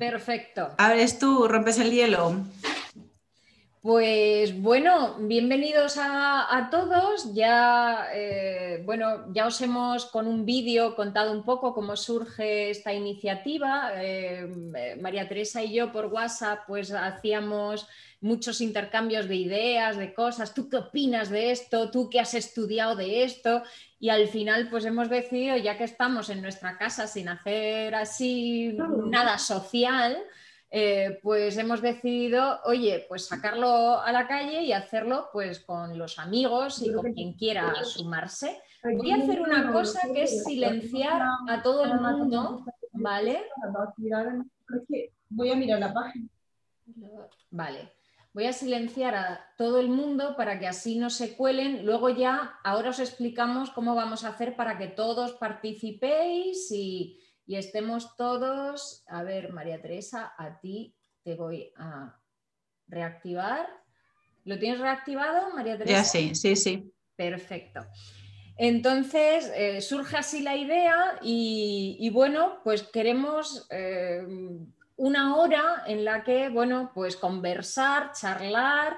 Perfecto. Abres tú, rompes el hielo. Pues bueno, bienvenidos a todos. Ya, bueno, ya os hemos con un vídeo contado un poco cómo surge esta iniciativa. María Teresa y yo por WhatsApp pues hacíamos muchos intercambios de ideas, de cosas. ¿Tú qué opinas de esto? ¿Tú qué has estudiado de esto? Y al final pues hemos decidido, ya que estamos en nuestra casa sin hacer así nada social, pues hemos decidido, oye, pues sacarlo a la calle y hacerlo pues con los amigos y con quien quiera sumarse. Voy a hacer una cosa que es silenciar a todo el mundo, ¿vale? Voy a mirar la página. Vale. Voy a silenciar a todo el mundo para que así no se cuelen. Luego ya, ahora os explicamos cómo vamos a hacer para que todos participéis y estemos todos. A ver, María Teresa, a ti te voy a reactivar. ¿Lo tienes reactivado, María Teresa? Ya sí, sí, sí. Perfecto. Entonces, surge así la idea y bueno, pues queremos una hora en la que, bueno, pues conversar, charlar,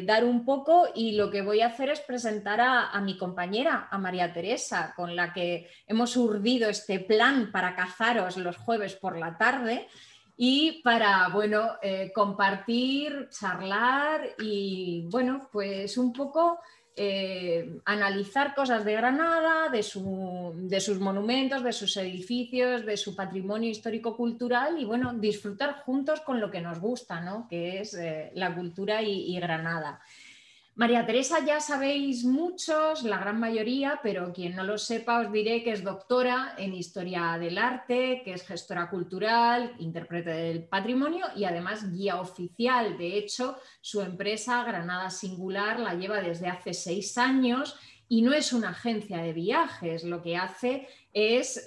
dar un poco, y lo que voy a hacer es presentar a mi compañera, a María Teresa, con la que hemos urdido este plan para cazaros los jueves por la tarde y para, bueno, compartir, charlar y, bueno, pues un poco analizar cosas de Granada, de sus monumentos, de sus edificios, de su patrimonio histórico-cultural y, bueno, disfrutar juntos con lo que nos gusta, ¿no? Que es la cultura y Granada. María Teresa ya sabéis muchos, la gran mayoría, pero quien no lo sepa os diré que es doctora en Historia del Arte, que es gestora cultural, intérprete del patrimonio y además guía oficial. De hecho, su empresa Granada Singular la lleva desde hace 6 años y no es una agencia de viajes. Lo que hace es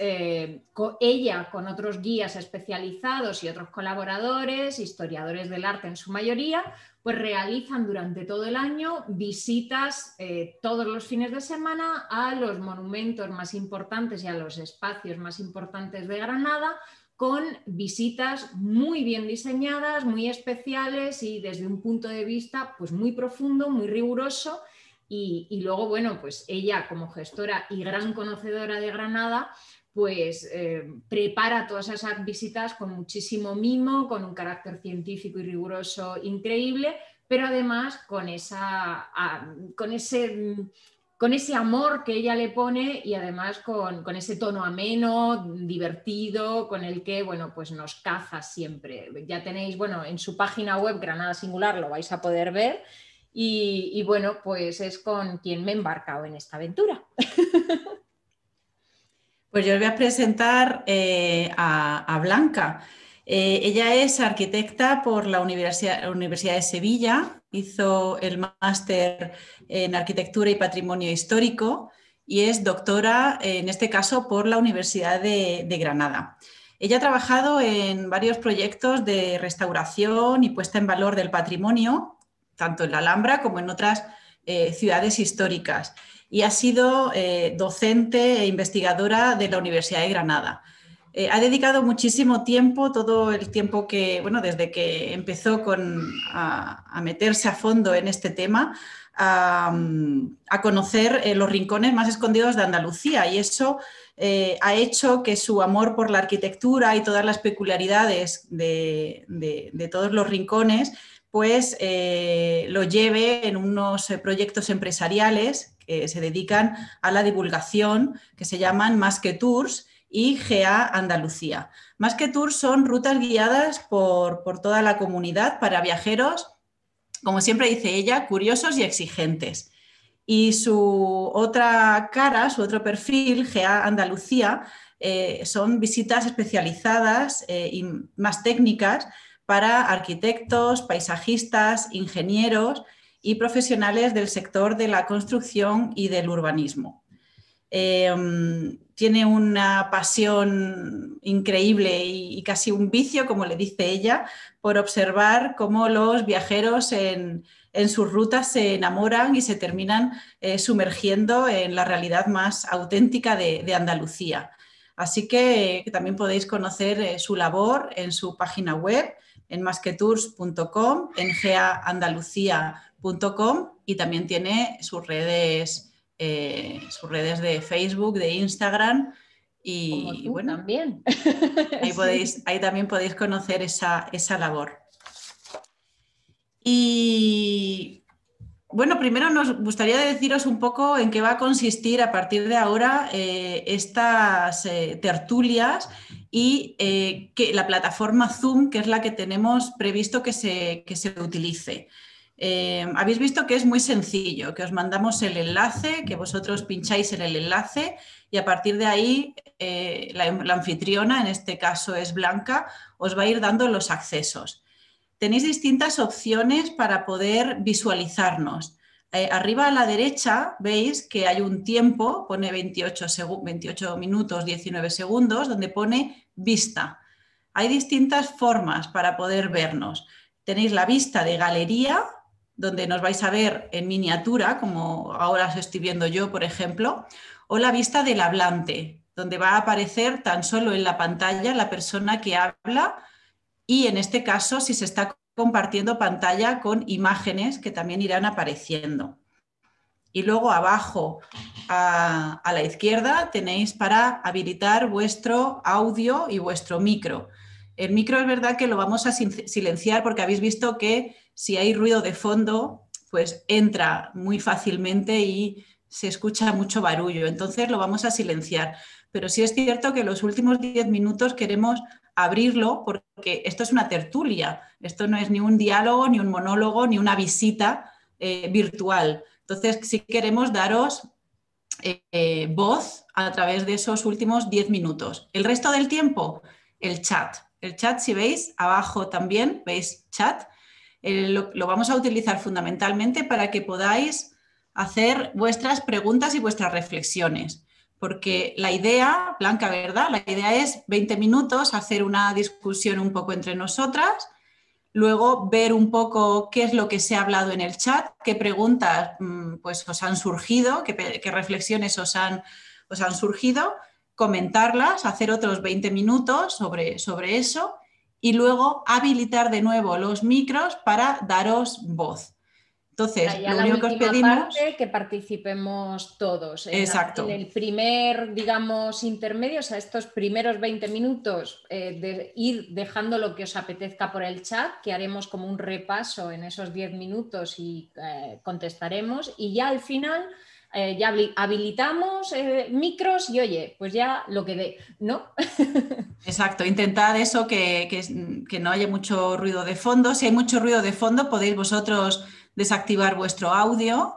ella con otros guías especializados y otros colaboradores, historiadores del arte en su mayoría, pues realizan durante todo el año visitas todos los fines de semana a los monumentos más importantes y a los espacios más importantes de Granada, con visitas muy bien diseñadas, muy especiales y desde un punto de vista pues muy profundo, muy riguroso. Y luego, bueno, pues ella como gestora y gran conocedora de Granada, pues prepara todas esas visitas con muchísimo mimo, con un carácter científico y riguroso increíble, pero además con ese amor que ella le pone y además con ese tono ameno, divertido, con el que, bueno, pues nos caza siempre. Ya tenéis, bueno, en su página web Granada Singular lo vais a poder ver y bueno, pues es con quien me he embarcado en esta aventura. Pues yo os voy a presentar a Blanca. Ella es arquitecta por la Universidad de Sevilla, hizo el máster en Arquitectura y Patrimonio Histórico y es doctora, en este caso, por la Universidad de Granada. Ella ha trabajado en varios proyectos de restauración y puesta en valor del patrimonio, tanto en la Alhambra como en otras ciudades históricas, y ha sido docente e investigadora de la Universidad de Granada. Ha dedicado muchísimo tiempo, todo el tiempo que, bueno, desde que empezó a meterse a fondo en este tema, a conocer los rincones más escondidos de Andalucía, y eso ha hecho que su amor por la arquitectura y todas las peculiaridades de todos los rincones pues lo lleve en unos proyectos empresariales que se dedican a la divulgación, que se llaman Más que Tours y GA Andalucía. Más que Tours son rutas guiadas por toda la comunidad para viajeros, como siempre dice ella, curiosos y exigentes. Y su otra cara, su otro perfil, GA Andalucía, son visitas especializadas y más técnicas para arquitectos, paisajistas, ingenieros y profesionales del sector de la construcción y del urbanismo. Tiene una pasión increíble y casi un vicio, como le dice ella, por observar cómo los viajeros en sus rutas se enamoran y se terminan sumergiendo en la realidad más auténtica de Andalucía. Así que también podéis conocer su labor en su página web, en masquetours.com, en gaandalucía.com, y también tiene sus redes de Facebook, de Instagram, Como y tú bueno, también. Sí. ahí también podéis conocer esa labor. Y bueno, primero nos gustaría deciros un poco en qué va a consistir a partir de ahora estas tertulias y que la plataforma Zoom, que es la que tenemos previsto que se utilice. Habéis visto que es muy sencillo, que os mandamos el enlace, que vosotros pincháis en el enlace y a partir de ahí la anfitriona, en este caso es Blanca, os va a ir dando los accesos. Tenéis distintas opciones para poder visualizarnos. Arriba a la derecha veis que hay un tiempo, pone 28 minutos 19 segundos, donde pone vista. Hay distintas formas para poder vernos. Tenéis la vista de galería, donde nos vais a ver en miniatura, como ahora os estoy viendo yo, por ejemplo, o la vista del hablante, donde va a aparecer tan solo en la pantalla la persona que habla. Y en este caso, si se está compartiendo pantalla con imágenes que también irán apareciendo. Y luego abajo a la izquierda tenéis para habilitar vuestro audio y vuestro micro. El micro es verdad que lo vamos a silenciar porque habéis visto que si hay ruido de fondo, pues entra muy fácilmente y se escucha mucho barullo. Entonces lo vamos a silenciar. Pero sí es cierto que los últimos 10 minutos queremos abrirlo porque esto es una tertulia. Esto no es ni un diálogo, ni un monólogo, ni una visita virtual. Entonces, sí queremos daros voz a través de esos últimos 10 minutos. El resto del tiempo, el chat. El chat, si veis, abajo también veis chat. Lo vamos a utilizar fundamentalmente para que podáis hacer vuestras preguntas y vuestras reflexiones. Porque la idea, Blanca, ¿verdad? La idea es 20 minutos, hacer una discusión un poco entre nosotras. Luego ver un poco qué es lo que se ha hablado en el chat, qué preguntas pues, os han surgido, qué reflexiones os han surgido, comentarlas, hacer otros 20 minutos sobre eso y luego habilitar de nuevo los micros para daros voz. Entonces, Ya lo la único que os última pedimos... parte, que participemos todos Exacto. en el primer, digamos, intermedio, o sea, estos primeros 20 minutos de ir dejando lo que os apetezca por el chat, que haremos como un repaso en esos 10 minutos y contestaremos, y ya al final ya habilitamos micros y oye, pues ya lo que dé, ¿no? Exacto, intentad eso, que no haya mucho ruido de fondo. Si hay mucho ruido de fondo, podéis vosotros desactivar vuestro audio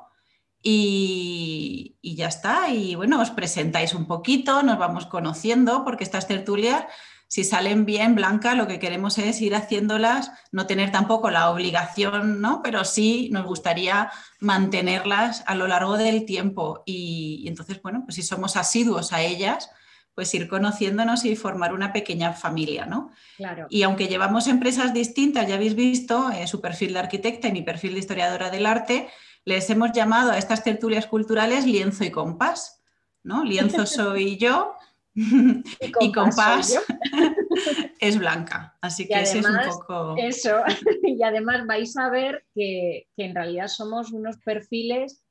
y ya está. Y bueno, os presentáis un poquito, nos vamos conociendo, porque estas tertulias, si salen bien, Blanca, lo que queremos es ir haciéndolas, no tener tampoco la obligación, ¿no? Pero sí nos gustaría mantenerlas a lo largo del tiempo. Y entonces, bueno, pues si somos asiduos a ellas, pues ir conociéndonos y formar una pequeña familia, ¿no? Claro. Y aunque llevamos empresas distintas, ya habéis visto su perfil de arquitecta y mi perfil de historiadora del arte, les hemos llamado a estas tertulias culturales lienzo y compás, ¿no? Lienzo soy yo y Soy yo. compás es Blanca. Así Y que ese es un además, poco... eso, y además vais a ver que en realidad somos unos perfiles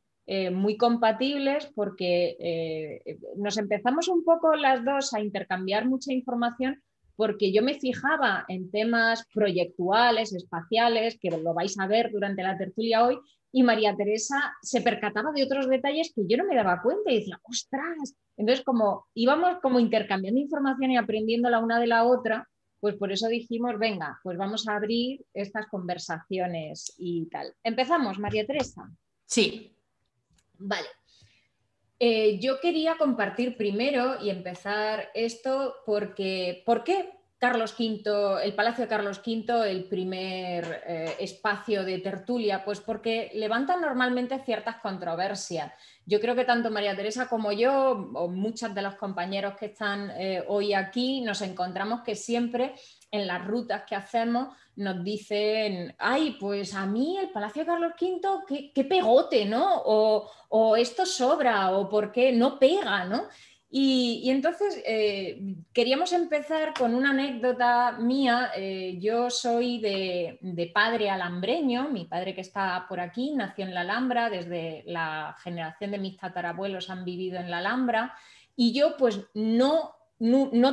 muy compatibles porque nos empezamos un poco las dos a intercambiar mucha información porque yo me fijaba en temas proyectuales, espaciales, que lo vais a ver durante la tertulia hoy, y María Teresa se percataba de otros detalles que yo no me daba cuenta y decía, ¡ostras! Entonces, como íbamos como intercambiando información y aprendiendo la una de la otra, pues por eso dijimos, venga, pues vamos a abrir estas conversaciones y tal. Empezamos, María Teresa. Sí. Vale. Yo quería compartir primero y empezar esto porque, ¿por qué Carlos V, el Palacio de Carlos V, el primer espacio de tertulia? Pues porque levantan normalmente ciertas controversias. Yo creo que tanto María Teresa como yo, o muchos de los compañeros que están hoy aquí, nos encontramos que siempre en las rutas que hacemos nos dicen, ay, pues a mí el Palacio de Carlos V, qué pegote, ¿no? O esto sobra, o por qué no pega, ¿no? Y entonces queríamos empezar con una anécdota mía. Yo soy de padre alhambreño, mi padre que está por aquí nació en la Alhambra, desde la generación de mis tatarabuelos han vivido en la Alhambra, y yo pues no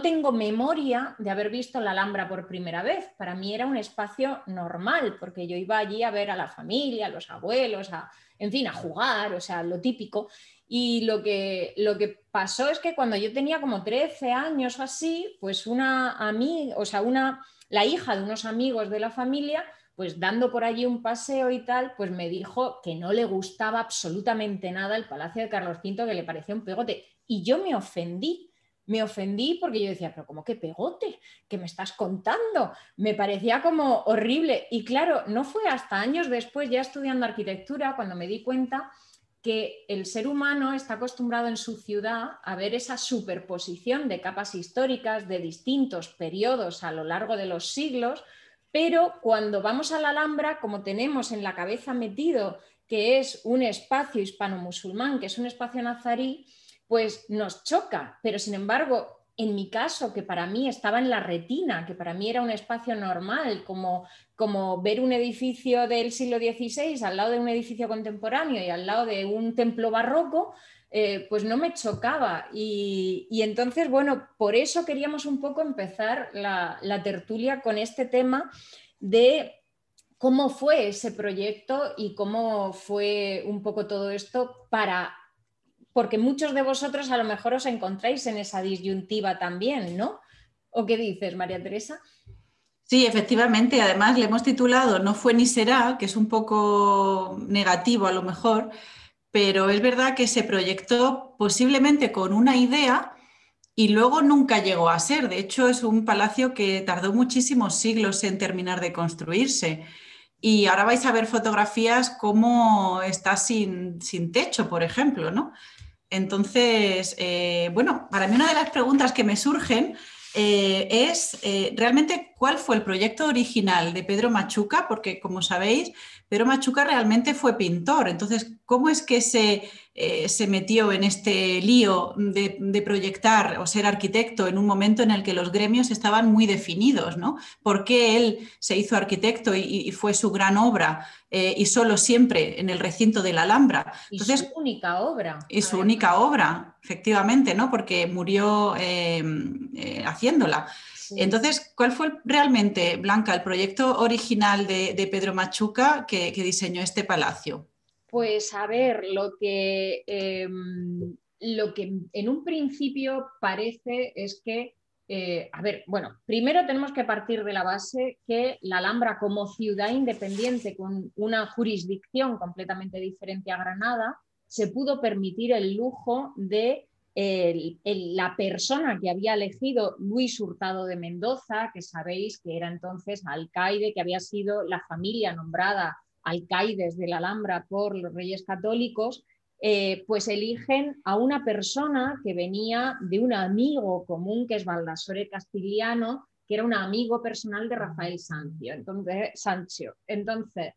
tengo memoria de haber visto la Alhambra por primera vez. Para mí era un espacio normal, porque yo iba allí a ver a la familia, a los abuelos, en fin, a jugar, o sea, lo típico. Y lo que pasó es que cuando yo tenía como 13 años o así, pues la hija de unos amigos de la familia, pues dando por allí un paseo y tal, pues me dijo que no le gustaba absolutamente nada el Palacio de Carlos V, que le parecía un pegote. Y yo me ofendí. Me ofendí porque yo decía, pero ¿cómo que pegote? ¿Qué me estás contando? Me parecía como horrible. Y claro, no fue hasta años después, ya estudiando arquitectura, cuando me di cuenta que el ser humano está acostumbrado en su ciudad a ver esa superposición de capas históricas de distintos periodos a lo largo de los siglos, pero cuando vamos a la Alhambra, como tenemos en la cabeza metido que es un espacio hispano-musulmán, que es un espacio nazarí, pues nos choca, pero sin embargo, en mi caso, que para mí estaba en la retina, que para mí era un espacio normal, como ver un edificio del siglo XVI al lado de un edificio contemporáneo y al lado de un templo barroco, pues no me chocaba. Y entonces, bueno, por eso queríamos un poco empezar la tertulia con este tema de cómo fue ese proyecto y cómo fue un poco todo esto porque muchos de vosotros a lo mejor os encontráis en esa disyuntiva también, ¿no? ¿O qué dices, María Teresa? Sí, efectivamente. Además, le hemos titulado No fue ni será, que es un poco negativo a lo mejor, pero es verdad que se proyectó posiblemente con una idea y luego nunca llegó a ser. De hecho, es un palacio que tardó muchísimos siglos en terminar de construirse. Y ahora vais a ver fotografías como está sin techo, por ejemplo, ¿no? Entonces, bueno, para mí una de las preguntas que me surgen es realmente cuál fue el proyecto original de Pedro Machuca, porque como sabéis, Pedro Machuca realmente fue pintor. Entonces, ¿cómo es que se metió en este lío de proyectar o ser arquitecto en un momento en el que los gremios estaban muy definidos, ¿no? ¿Por qué él se hizo arquitecto y fue su gran obra y solo siempre en el recinto de la Alhambra? Entonces, su única obra. Y su única obra, efectivamente, ¿no? Porque murió haciéndola. Sí. Entonces, ¿cuál fue realmente, Blanca, el proyecto original de Pedro Machuca que diseñó este palacio? Pues a ver, lo que en un principio parece es que, a ver, bueno, primero tenemos que partir de la base que la Alhambra como ciudad independiente con una jurisdicción completamente diferente a Granada, se pudo permitir el lujo de la persona que había elegido Luis Hurtado de Mendoza, que sabéis que era entonces alcaide, que había sido la familia nombrada alcaides de la Alhambra por los reyes católicos, pues eligen a una persona que venía de un amigo común, que es Baldassore Castigliano, que era un amigo personal de Rafael Sanzio. Entonces,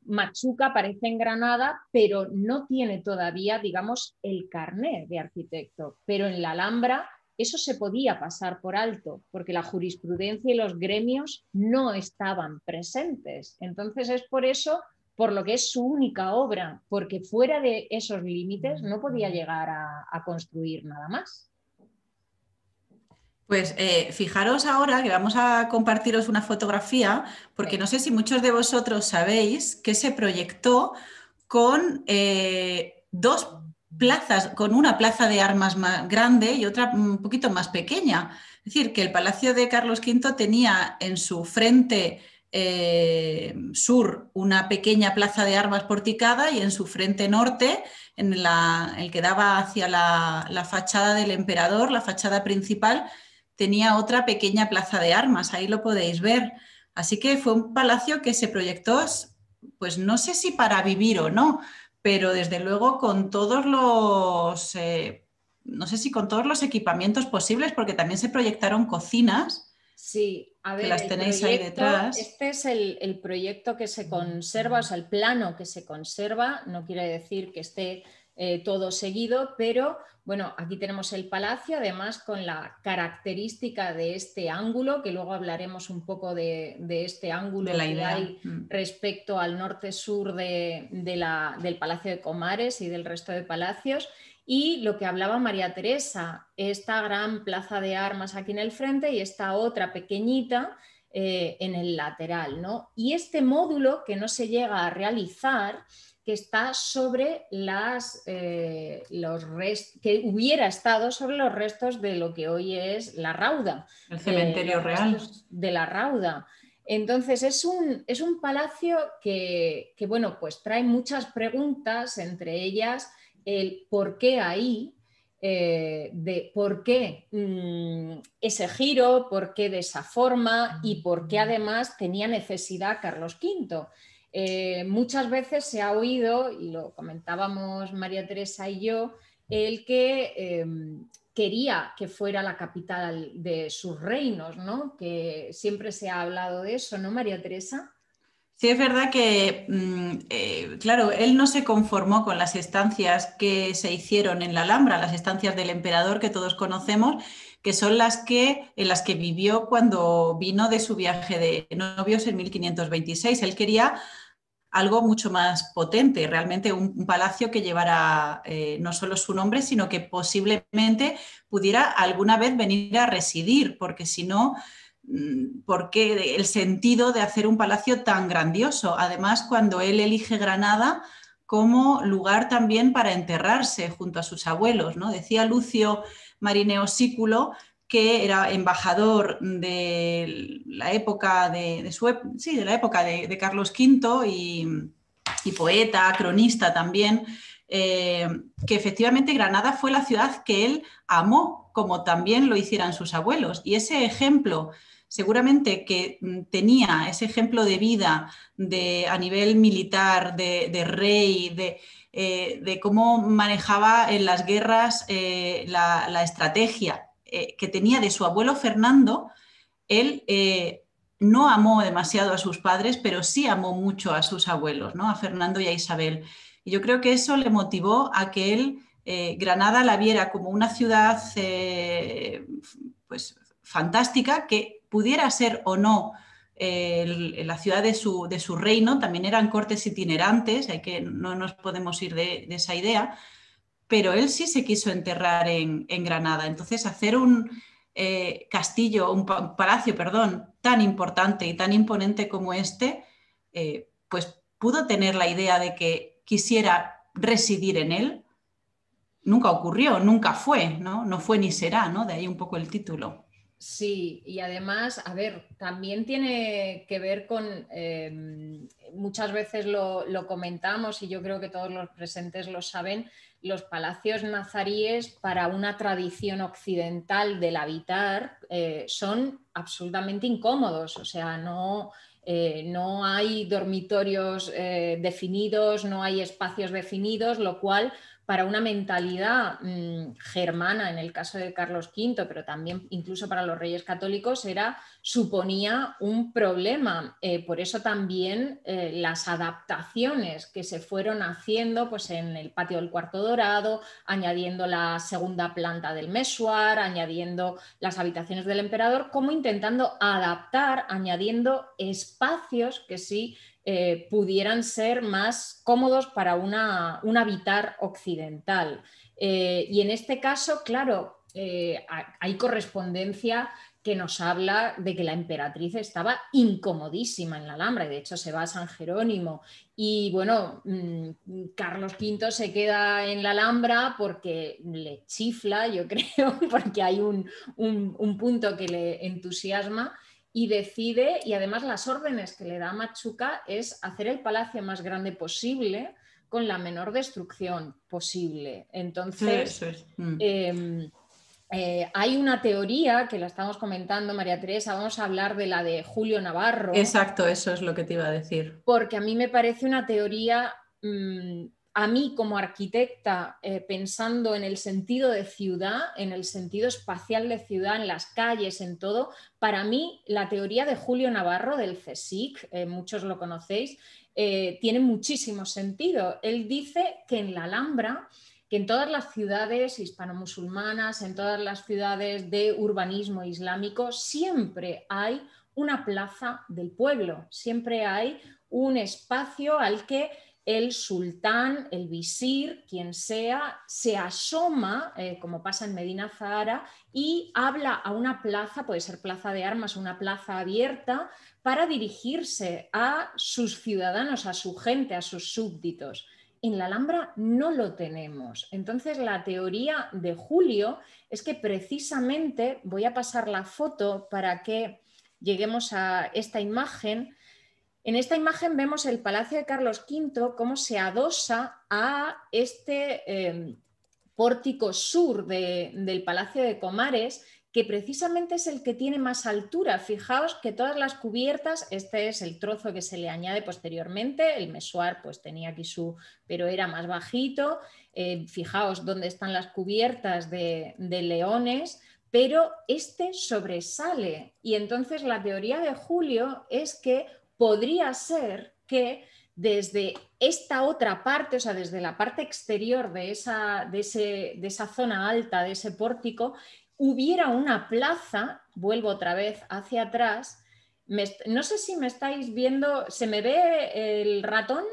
Machuca aparece en Granada, pero no tiene todavía, digamos, el carnet de arquitecto. Pero en la Alhambra eso se podía pasar por alto, porque la jurisprudencia y los gremios no estaban presentes. Entonces es por eso, por lo que es su única obra, porque fuera de esos límites no podía llegar a construir nada más. Pues fijaros ahora que vamos a compartiros una fotografía, porque no sé si muchos de vosotros sabéis que se proyectó con dos plazas, con una plaza de armas más grande y otra un poquito más pequeña. Es decir, que el Palacio de Carlos V tenía en su frente sur una pequeña plaza de armas porticada y en su frente norte, en el que daba hacia la fachada del emperador, la fachada principal, tenía otra pequeña plaza de armas, ahí lo podéis ver. Así que fue un palacio que se proyectó, pues no sé si para vivir o no, pero desde luego con todos los, no sé si con todos los equipamientos posibles, porque también se proyectaron cocinas. Sí, a ver, que las tenéis ahí detrás. Este es el proyecto que se conserva, o sea, el plano que se conserva, no quiere decir que esté todo seguido, pero bueno, aquí tenemos el palacio, además con la característica de este ángulo, que luego hablaremos un poco de este ángulo De la que idea. hay respecto al norte-sur del Palacio de Comares y del resto de palacios. Y lo que hablaba María Teresa, esta gran plaza de armas aquí en el frente y esta otra pequeñita en el lateral, ¿no? Y este módulo que no se llega a realizar, que está sobre que hubiera estado sobre los restos de lo que hoy es la Rauda. El cementerio real. De la Rauda. Entonces es un palacio que, bueno, pues trae muchas preguntas, entre ellas el por qué ahí, de por qué ese giro, por qué de esa forma y por qué además tenía necesidad Carlos V. Muchas veces se ha oído, y lo comentábamos María Teresa y yo, el que quería que fuera la capital de sus reinos, ¿no? Que siempre se ha hablado de eso, ¿no, María Teresa? Sí, es verdad que, claro, él no se conformó con las estancias que se hicieron en la Alhambra, las estancias del emperador que todos conocemos, que son en las que vivió cuando vino de su viaje de novios en 1526. Él quería algo mucho más potente, realmente un palacio que llevara no solo su nombre, sino que posiblemente pudiera alguna vez venir a residir, porque si no, ¿por qué el sentido de hacer un palacio tan grandioso? Además, cuando él elige Granada como lugar también para enterrarse junto a sus abuelos, ¿no? Decía Lucio Marineo Sículo que era embajador de la época de la época de Carlos V y poeta, cronista también, que efectivamente Granada fue la ciudad que él amó, como también lo hicieran sus abuelos. Y ese ejemplo, seguramente que tenía ese ejemplo de vida a nivel militar, de rey, de cómo manejaba en las guerras la estrategia que tenía de su abuelo Fernando. Él no amó demasiado a sus padres, pero sí amó mucho a sus abuelos, ¿no? A Fernando y a Isabel. Y yo creo que eso le motivó a que él Granada la viera como una ciudad pues, fantástica, que pudiera ser o no la ciudad de su reino. También eran cortes itinerantes, no nos podemos ir de esa idea, pero él sí se quiso enterrar en Granada. Entonces, hacer un castillo, un palacio, perdón, tan importante y tan imponente como este, pues pudo tener la idea de que quisiera residir en él. Nunca ocurrió, nunca fue, ¿no? No fue ni será, ¿no? De ahí un poco el título. Sí, y además, a ver, también tiene que ver con, muchas veces lo comentamos y yo creo que todos los presentes lo saben, los palacios nazaríes para una tradición occidental del habitar son absolutamente incómodos, o sea, no hay dormitorios definidos, no hay espacios definidos, lo cual para una mentalidad germana, en el caso de Carlos V, pero también incluso para los reyes católicos, suponía un problema. Por eso también las adaptaciones que se fueron haciendo pues, en el patio del Cuarto Dorado, añadiendo la segunda planta del Messuar, añadiendo las habitaciones del emperador, como intentando adaptar, añadiendo espacios que sí pudieran ser más cómodos para un habitar occidental. Y en este caso, claro, hay correspondencia que nos habla de que la emperatriz estaba incomodísima en la Alhambra, y de hecho se va a San Jerónimo. Y bueno, Carlos V se queda en la Alhambra porque le chifla, yo creo, porque hay un punto que le entusiasma y decide, y además las órdenes que le da Machuca es hacer el palacio más grande posible con la menor destrucción posible. Entonces, hay una teoría que la estamos comentando, María Teresa, vamos a hablar de la de Julio Navarro. Exacto, eso es lo que te iba a decir. Porque a mí me parece una teoría, a mí como arquitecta, pensando en el sentido de ciudad, en el sentido espacial de ciudad, en las calles, en todo, para mí la teoría de Julio Navarro del CSIC, muchos lo conocéis, tiene muchísimo sentido. Él dice que en la Alhambra que en todas las ciudades hispano-musulmanas, en todas las ciudades de urbanismo islámico, siempre hay una plaza del pueblo, siempre hay un espacio al que el sultán, el visir, quien sea, se asoma, como pasa en Medina Zahara, y habla a una plaza, puede ser plaza de armas o una plaza abierta, para dirigirse a sus ciudadanos, a su gente, a sus súbditos. En la Alhambra no lo tenemos. Entonces, la teoría de Julio es que precisamente, voy a pasar la foto para que lleguemos a esta imagen. En esta imagen vemos el Palacio de Carlos V, cómo se adosa a este pórtico sur del Palacio de Comares, que precisamente es el que tiene más altura. Fijaos que todas las cubiertas, este es el trozo que se le añade posteriormente, el mesuar pues tenía aquí pero era más bajito. Fijaos dónde están las cubiertas de leones, pero este sobresale. Y entonces la teoría de Julio es que podría ser que desde esta otra parte, o sea, desde la parte exterior de esa zona alta, de ese pórtico, hubiera una plaza, vuelvo otra vez hacia atrás. No sé si me estáis viendo, ¿se me ve el ratón?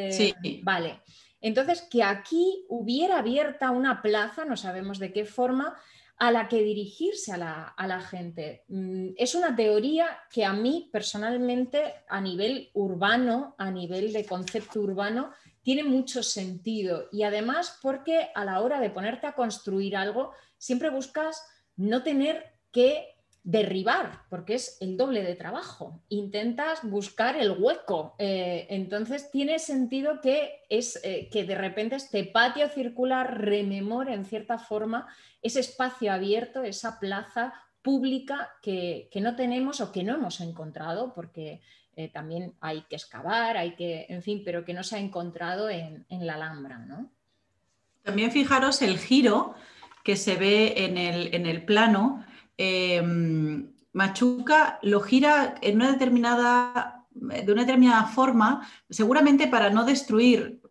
Sí. Vale. Entonces, que aquí hubiera abierta una plaza, no sabemos de qué forma, a la que dirigirse a la gente. Es una teoría que a mí personalmente, a nivel urbano, a nivel de concepto urbano, tiene mucho sentido. Y además porque a la hora de ponerte a construir algo, siempre buscas no tener que derribar, porque es el doble de trabajo. Intentas buscar el hueco. Entonces tiene sentido que de repente este patio circular rememore en cierta forma ese espacio abierto, esa plaza pública que no tenemos o que no hemos encontrado, porque también hay que excavar, en fin, pero que no se ha encontrado en la Alhambra, ¿no? También fijaros el giro que se ve en el plano. Machuca lo gira de una determinada forma, seguramente para no destruir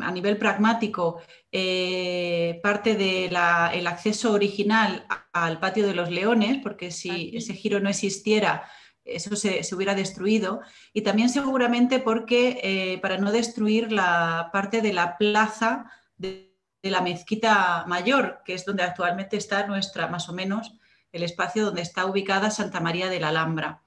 a nivel pragmático parte del acceso original al Patio de los Leones, porque si ese giro no existiera, eso se hubiera destruido, y también seguramente porque para no destruir la parte de la plaza de la Mezquita Mayor, que es donde actualmente está más o menos, el espacio donde está ubicada Santa María de la Alhambra.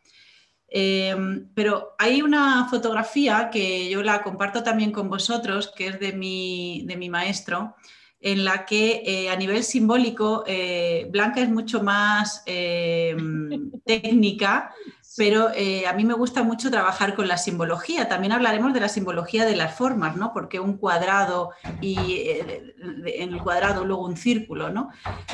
Pero hay una fotografía que yo la comparto también con vosotros, que es de mi maestro, en la que a nivel simbólico Blanca es mucho más técnica, pero a mí me gusta mucho trabajar con la simbología. También hablaremos de la simbología de las formas, ¿no? Porque un cuadrado y en el cuadrado luego un círculo, ¿no?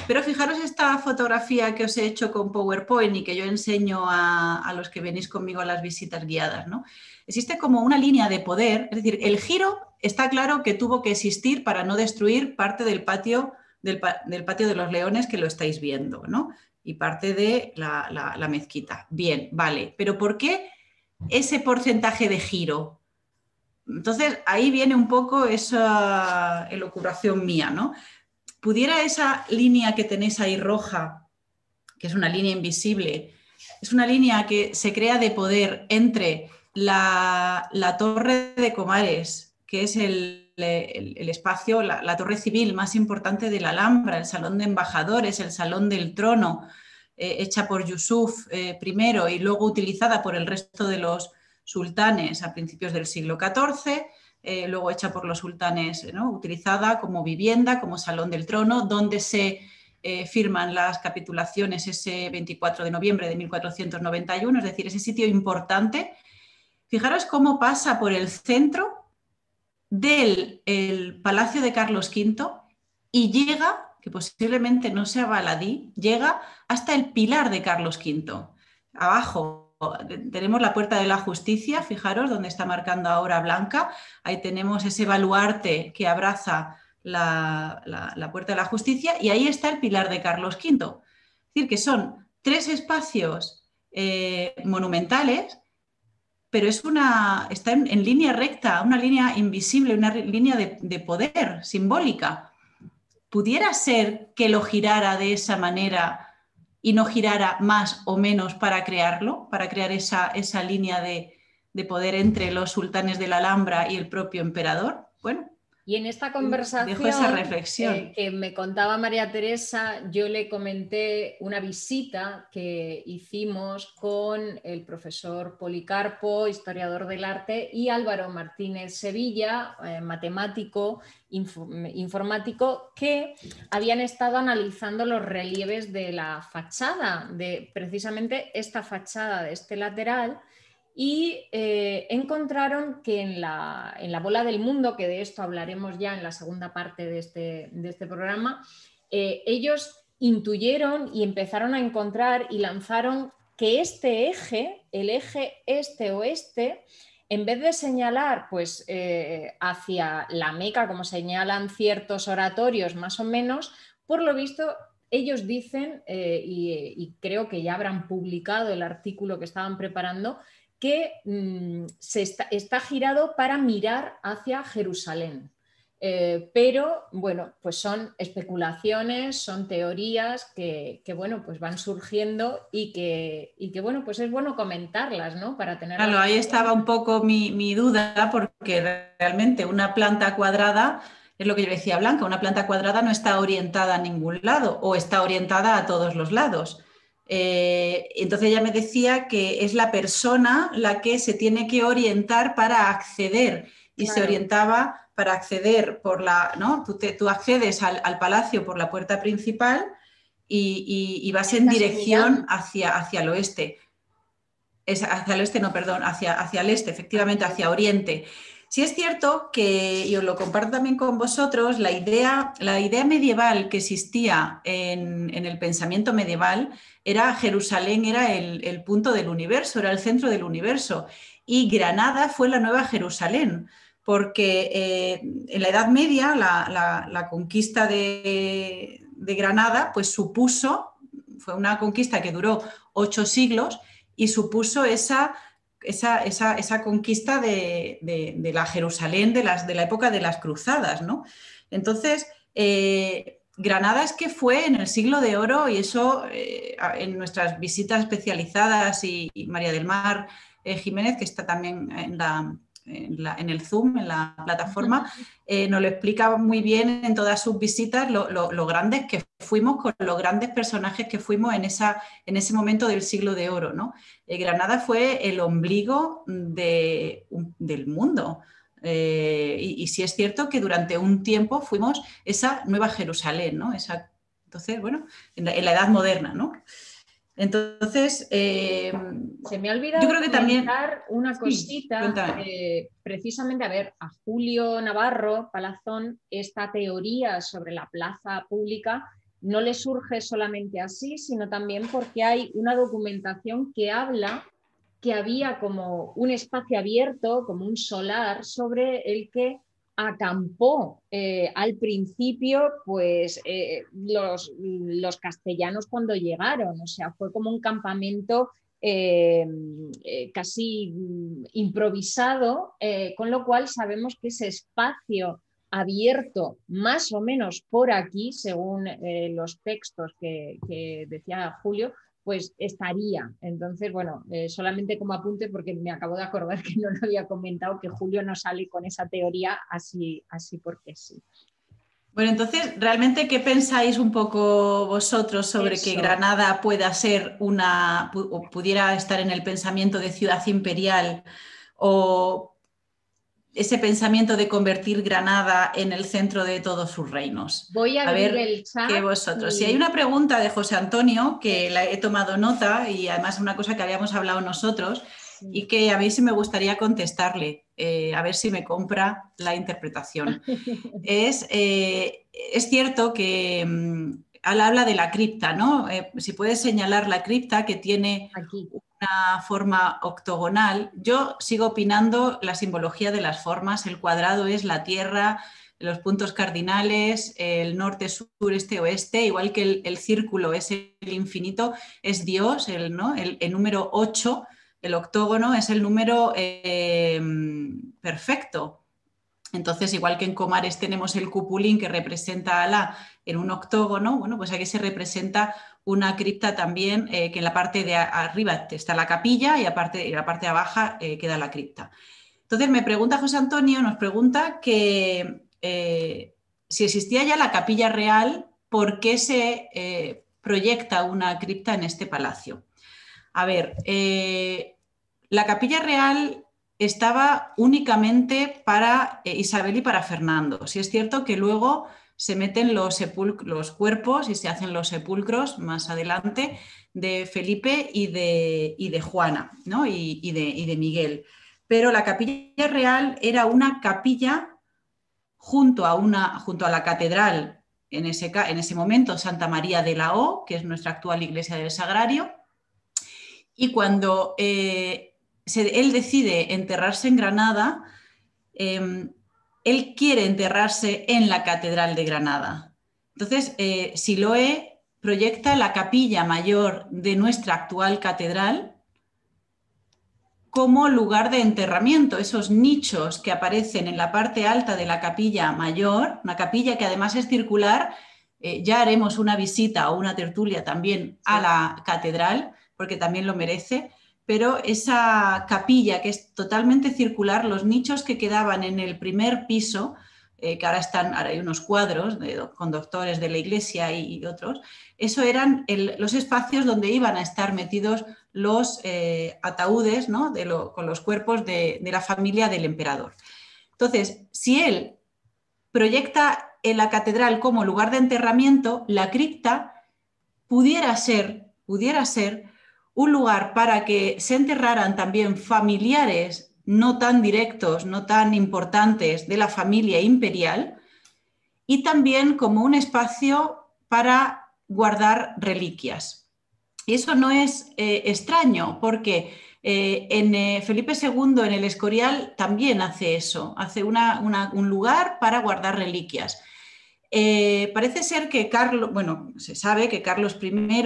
Pero fijaros esta fotografía que os he hecho con PowerPoint y que yo enseño a los que venís conmigo a las visitas guiadas, ¿no? Existe como una línea de poder, es decir, el giro está claro que tuvo que existir para no destruir parte del patio de los Leones que lo estáis viendo, ¿no? Y parte de la mezquita. Bien, vale. Pero ¿por qué ese porcentaje de giro? Entonces, ahí viene un poco esa elucubración mía, ¿no? ¿Pudiera esa línea que tenéis ahí roja, que es una línea invisible, es una línea que se crea de poder entre la Torre de Comares, que es el espacio, la torre civil más importante de la Alhambra, el Salón de Embajadores, el Salón del Trono, hecha por Yusuf I y luego utilizada por el resto de los sultanes a principios del siglo XIV, luego hecha por los sultanes, ¿no? Utilizada como vivienda, como Salón del Trono, donde se firman las capitulaciones ese 24 de noviembre de 1491, es decir, ese sitio importante. Fijaros cómo pasa por el centro del Palacio de Carlos V y llega, que posiblemente no sea baladí, llega hasta el Pilar de Carlos V. Abajo tenemos la Puerta de la Justicia, fijaros donde está marcando ahora Blanca, ahí tenemos ese baluarte que abraza la Puerta de la Justicia y ahí está el Pilar de Carlos V. Es decir, que son tres espacios monumentales, pero está en línea recta, una línea invisible, una línea de poder simbólica. ¿pudiera ser que lo girara de esa manera y no girara más o menos para crearlo, para crear esa línea de poder entre los sultanes de la Alhambra y el propio emperador? Bueno, y en esta dejo conversación esa reflexión. que me contaba María Teresa, yo le comenté una visita que hicimos con el profesor Policarpo, historiador del arte, y Álvaro Martínez Sevilla, matemático, informático, que habían estado analizando los relieves de la fachada, de precisamente esta fachada de este lateral, y encontraron que en la bola del mundo, que de esto hablaremos ya en la segunda parte de este programa, ellos intuyeron y empezaron a encontrar y lanzaron que este eje, el eje este-oeste, en vez de señalar pues, hacia la Meca, como señalan ciertos oratorios más o menos, por lo visto ellos dicen, y creo que ya habrán publicado el artículo que estaban preparando, que está girado para mirar hacia Jerusalén. Pero bueno, pues son especulaciones, son teorías que bueno, pues van surgiendo y que bueno, pues es bueno comentarlas, ¿no? Para tener. Claro, ahí estaba un poco mi duda, porque realmente una planta cuadrada, es lo que yo decía Blanca, una planta cuadrada no está orientada a ningún lado o está orientada a todos los lados. Entonces ella me decía que es la persona la que se tiene que orientar para acceder, y Claro. se orientaba para acceder por la, ¿no? Tú accedes al palacio por la puerta principal y vas en dirección hacia el oeste. Hacia el oeste, no, perdón, hacia el este, efectivamente, hacia oriente. Sí es cierto que, y os lo comparto también con vosotros, la idea medieval que existía en el pensamiento medieval era Jerusalén, era el punto del universo, era el centro del universo, y Granada fue la nueva Jerusalén, porque en la Edad Media la conquista de Granada pues fue una conquista que duró 8 siglos, y supuso esa conquista de la Jerusalén de la época de las cruzadas, ¿no? Entonces, Granada es que fue en el siglo de oro, y eso en nuestras visitas especializadas, y María del Mar Jiménez, que está también en el Zoom, en la plataforma, nos lo explica muy bien en todas sus visitas, lo grandes que fuimos, con los grandes personajes que fuimos en ese momento del siglo de oro, ¿no? Granada fue el ombligo del mundo. Y sí es cierto que durante un tiempo fuimos esa nueva Jerusalén, ¿no? Entonces, bueno, en la Edad Moderna, ¿no? Entonces, se me ha olvidado yo creo que también una cosita, precisamente, a ver, a Julio Navarro Palazón, esta teoría sobre la plaza pública no le surge solamente así, sino también porque hay una documentación que habla que había como un espacio abierto, como un solar, sobre el que acampó al principio pues los castellanos cuando llegaron, o sea, fue como un campamento casi improvisado, con lo cual sabemos que ese espacio abierto más o menos por aquí, según los textos que decía Julio, pues estaría. Entonces, bueno, solamente como apunte, porque me acabo de acordar que no lo había comentado, que Julio no sale con esa teoría así porque sí. Bueno, entonces, ¿realmente qué pensáis un poco vosotros sobre que Granada pueda ser o pudiera estar en el pensamiento de ciudad imperial, o ese pensamiento de convertir Granada en el centro de todos sus reinos? Voy a ver el chat que vosotros. Si hay una pregunta de José Antonio, que la he tomado nota, y además es una cosa que habíamos hablado nosotros, y que a mí sí me gustaría contestarle, a ver si me compra la interpretación. Es cierto que habla de la cripta, ¿no? Si puedes señalar la cripta, que tiene aquí una forma octogonal. Yo sigo opinando la simbología de las formas. El cuadrado es la tierra, los puntos cardinales, el norte, sur, este, oeste, igual que el círculo es el infinito, es Dios, ¿no? El número 8, el octógono, es el número perfecto. Entonces, igual que en Comares tenemos el cupulín que representa a Alá en un octógono, bueno, pues aquí se representa una cripta también, que en la parte de arriba está la capilla y en la parte de abajo queda la cripta. Entonces me pregunta José Antonio, nos pregunta que si existía ya la capilla real, ¿por qué se proyecta una cripta en este palacio? A ver, la capilla real estaba únicamente para Isabel y para Fernando. Sí es cierto que luego se meten los cuerpos y se hacen los sepulcros más adelante de Felipe y de Juana, ¿no? y de Miguel. Pero la capilla real era una capilla junto a la catedral, en ese momento Santa María de la O, que es nuestra actual iglesia del Sagrario, y cuando él decide enterrarse en Granada, él quiere enterrarse en la Catedral de Granada. Entonces, Siloé proyecta la capilla mayor de nuestra actual catedral como lugar de enterramiento, esos nichos que aparecen en la parte alta de la capilla mayor, una capilla que además es circular. Ya haremos una visita o una tertulia también a la catedral, porque también lo merece, pero esa capilla que es totalmente circular, los nichos que quedaban en el primer piso, que ahora hay unos cuadros con doctores de la iglesia y otros, eso eran los espacios donde iban a estar metidos los ataúdes, ¿no? Con los cuerpos de la familia del emperador. Entonces, si él proyecta en la catedral como lugar de enterramiento, la cripta pudiera ser un lugar para que se enterraran también familiares no tan directos, no tan importantes de la familia imperial, y también como un espacio para guardar reliquias. Y eso no es extraño, porque Felipe II en el Escorial también hace eso, hace un lugar para guardar reliquias. Parece ser que se sabe que Carlos I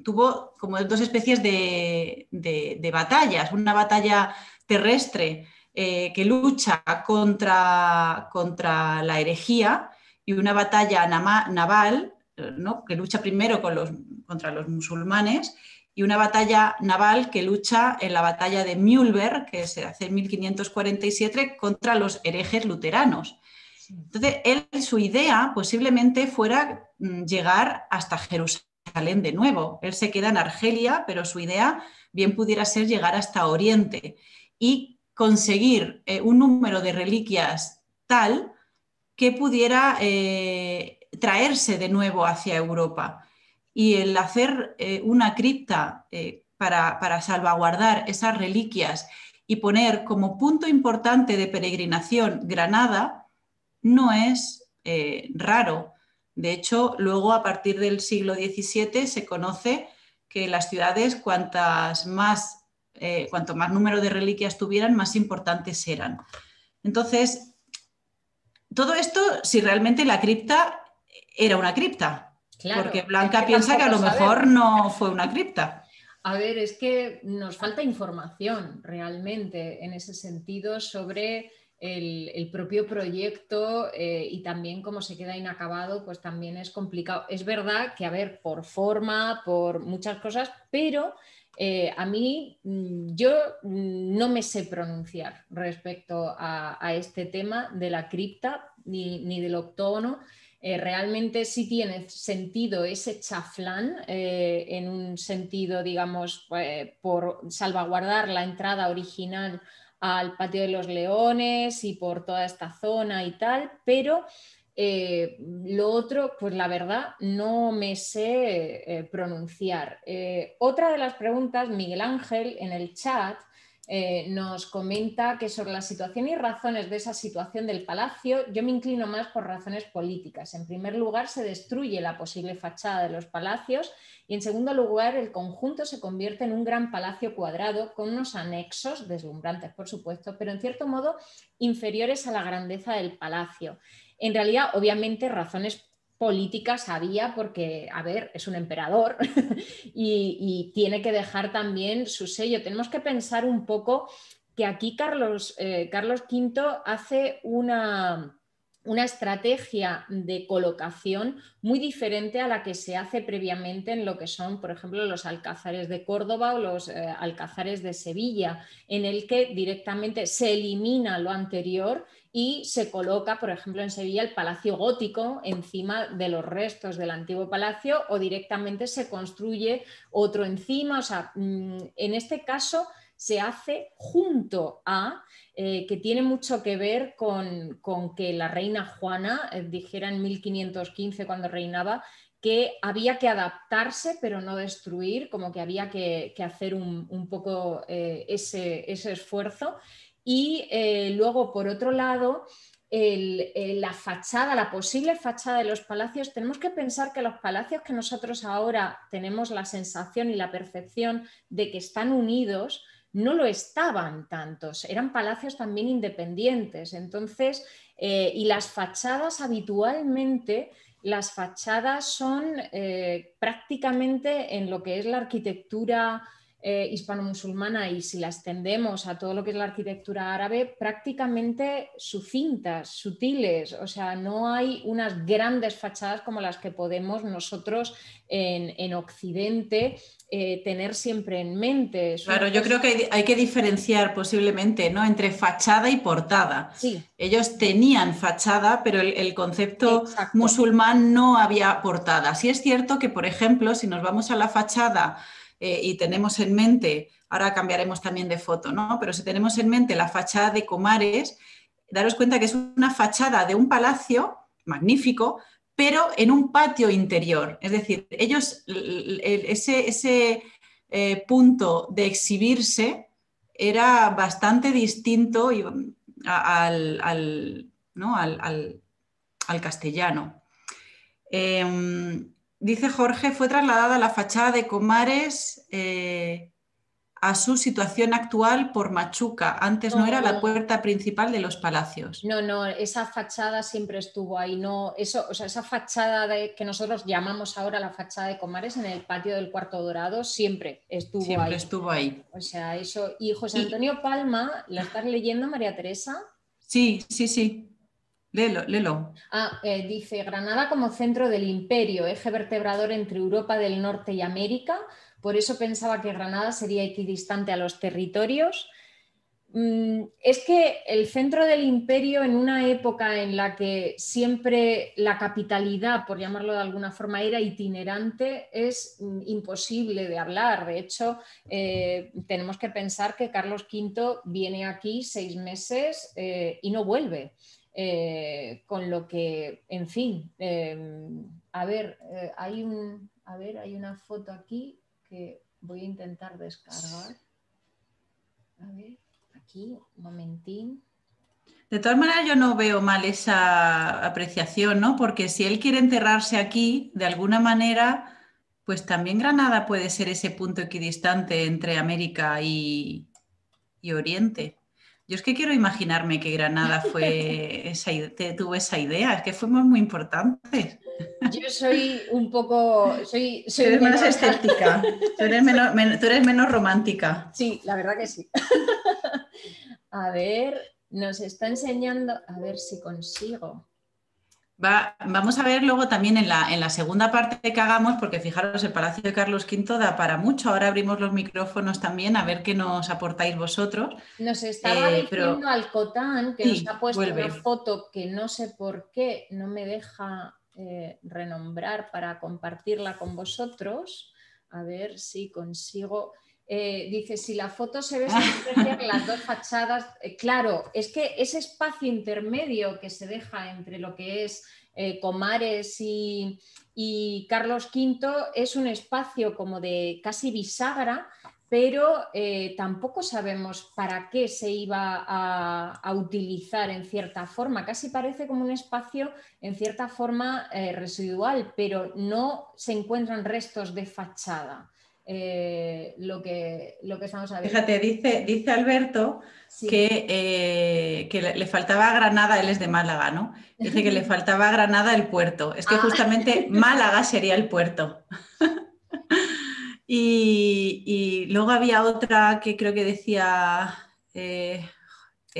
tuvo como dos especies de batallas, una batalla terrestre que lucha contra la herejía, y una batalla naval, ¿no? Que lucha primero contra los musulmanes, y una batalla naval que lucha en la batalla de Mühlberg, que se hace en 1547, contra los herejes luteranos. Entonces, su idea posiblemente fuera llegar hasta Jerusalén de nuevo. Él se queda en Argelia, pero su idea bien pudiera ser llegar hasta Oriente y conseguir un número de reliquias tal que pudiera traerse de nuevo hacia Europa. Y el hacer una cripta para salvaguardar esas reliquias y poner como punto importante de peregrinación Granada no es raro. De hecho, luego a partir del siglo XVII se conoce que las ciudades cuanto más número de reliquias tuvieran, más importantes eran. Entonces, todo esto si realmente la cripta era una cripta, claro, porque Blanca piensa que a lo mejor no fue una cripta. A ver, es que nos falta información realmente en ese sentido sobre el propio proyecto y también cómo se queda inacabado, pues también es complicado. Es verdad que, a ver, por forma, por muchas cosas, pero a mí yo no me sé pronunciar respecto a este tema de la cripta ni del octógono. Realmente sí tiene sentido ese chaflán en un sentido, digamos, por salvaguardar la entrada original al Patio de los Leones y por toda esta zona y tal, pero lo otro, pues la verdad, no me sé pronunciar. Otra de las preguntas, Miguel Ángel, en el chat, nos comenta que sobre la situación y razones de esa situación del palacio, yo me inclino más por razones políticas. En primer lugar, se destruye la posible fachada de los palacios y, en segundo lugar, el conjunto se convierte en un gran palacio cuadrado con unos anexos, deslumbrantes por supuesto, pero en cierto modo inferiores a la grandeza del palacio. En realidad, obviamente, razones políticas había porque, a ver, es un emperador y tiene que dejar también su sello. Tenemos que pensar un poco que aquí Carlos V hace una estrategia de colocación muy diferente a la que se hace previamente en lo que son, por ejemplo, los alcázares de Córdoba o los alcázares de Sevilla, en el que directamente se elimina lo anterior y se coloca, por ejemplo, en Sevilla el Palacio Gótico encima de los restos del antiguo palacio, o directamente se construye otro encima. O sea, en este caso se hace junto a, que tiene mucho que ver con que la reina Juana dijera en 1515, cuando reinaba, que había que adaptarse pero no destruir, como que había que hacer un poco ese esfuerzo. Y luego, por otro lado, la fachada, la posible fachada de los palacios, tenemos que pensar que los palacios que nosotros ahora tenemos la sensación y la percepción de que están unidos, no lo estaban tantos, eran palacios también independientes. Entonces, y las fachadas habitualmente, las fachadas son prácticamente en lo que es la arquitectura hispano-musulmana, y si la extendemos a todo lo que es la arquitectura árabe, prácticamente sucintas, sutiles. O sea, no hay unas grandes fachadas como las que podemos nosotros en Occidente tener siempre en mente. Claro, yo creo que hay que diferenciar posiblemente, ¿no?, entre fachada y portada. Sí. Ellos tenían fachada, pero el concepto Exacto. musulmán no había portada. Sí es cierto que, por ejemplo, si nos vamos a la fachada y tenemos en mente, ahora cambiaremos también de foto, ¿no?, pero si tenemos en mente la fachada de Comares, daros cuenta que es una fachada de un palacio magnífico, pero en un patio interior. Es decir, ellos, ese punto de exhibirse era bastante distinto al castellano. Dice Jorge, fue trasladada la fachada de Comares a su situación actual por Machuca. Antes no era la puerta principal de los palacios. No, esa fachada siempre estuvo ahí. No, eso, o sea, esa fachada que nosotros llamamos ahora la fachada de Comares en el patio del Cuarto Dorado siempre estuvo siempre ahí. Estuvo ahí. O sea, eso. Y José Antonio Palma, ¿la estás leyendo, María Teresa? Sí. Léelo. Dice, Granada como centro del imperio, eje vertebrador entre Europa del Norte y América. Por eso pensaba que Granada sería equidistante a los territorios. Es que el centro del imperio, en una época en la que siempre la capitalidad, por llamarlo de alguna forma, era itinerante, es imposible de hablar. De hecho, tenemos que pensar que Carlos V viene aquí 6 meses y no vuelve. Con lo que, en fin, hay una foto aquí que voy a intentar descargar. A ver, aquí, un momentín. De todas maneras, yo no veo mal esa apreciación, ¿no? Porque si él quiere enterrarse aquí, de alguna manera, pues también Granada puede ser ese punto equidistante entre América y Oriente. Yo es que quiero imaginarme que Granada tuvo esa idea, es que fuimos muy importantes. Yo soy un poco... Tú eres más escéptica, tú eres menos romántica. Sí, la verdad que sí. A ver, nos está enseñando... A ver si consigo... Vamos a ver luego también en la segunda parte que hagamos, porque fijaros, el Palacio de Carlos V da para mucho. Ahora abrimos los micrófonos también a ver qué nos aportáis vosotros. Nos estaba diciendo Alcotán que nos ha puesto una foto que no sé por qué no me deja renombrar para compartirla con vosotros. A ver si consigo... dice, si la foto se ve, se diferencian las dos fachadas. Claro, es que ese espacio intermedio que se deja entre lo que es Comares y Carlos V es un espacio como de casi bisagra, pero tampoco sabemos para qué se iba a utilizar en cierta forma. Casi parece como un espacio en cierta forma residual, pero no se encuentran restos de fachada. Lo que estamos a ver. Fíjate, dice Alberto sí. que le faltaba a Granada, él es de Málaga, ¿no? Dice que le faltaba a Granada el puerto. Es que justamente Málaga sería el puerto. Y luego había otra que creo que decía Dice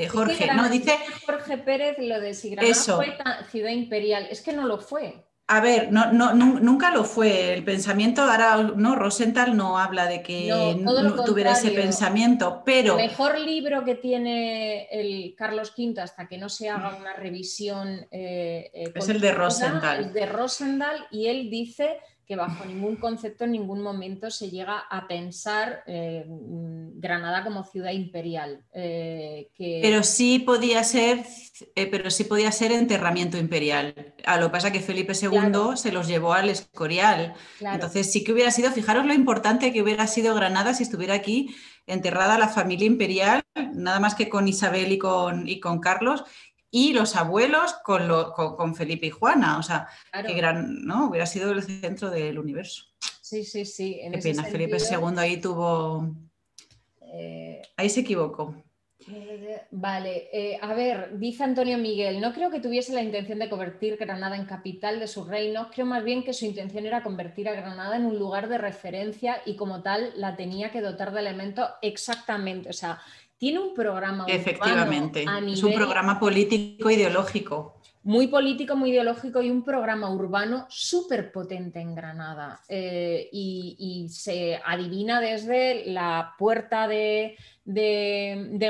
Jorge, no, dice Jorge Pérez lo de si Granada eso. fue ciudad imperial. Es que no lo fue. A ver, nunca lo fue. El pensamiento, ahora no, Rosenthal no habla de que No, todo lo tuviera ese contrario. pensamiento, El pero mejor libro que tiene el Carlos V hasta que no se haga una revisión es el de constructiva, es Rosenthal. de Rosendahl, y él dice que bajo ningún concepto, en ningún momento se llega a pensar Granada como ciudad imperial. Pero sí podía ser, enterramiento imperial. Lo que pasa es que Felipe Claro, II se los llevó al Escorial. claro. Entonces sí que hubiera sido, fijaros lo importante que hubiera sido Granada si estuviera aquí enterrada la familia imperial, nada más que con Isabel y con Carlos, y los abuelos con Felipe y Juana. O sea, Claro, que ¿no? Hubiera sido el centro del universo. sí, sí, sí. En Qué ese pena, Felipe sentido, II eh, ahí se equivocó. vale, a ver, dice Antonio Miguel, no creo que tuviese la intención de convertir Granada en capital de su reino, creo más bien que su intención era convertir a Granada en un lugar de referencia y como tal la tenía que dotar de elementos exactamente, o sea, tiene un programa urbano a Efectivamente, es un nivel programa político ideológico. muy político, muy ideológico y un programa urbano súper potente en Granada. Y se adivina desde la puerta de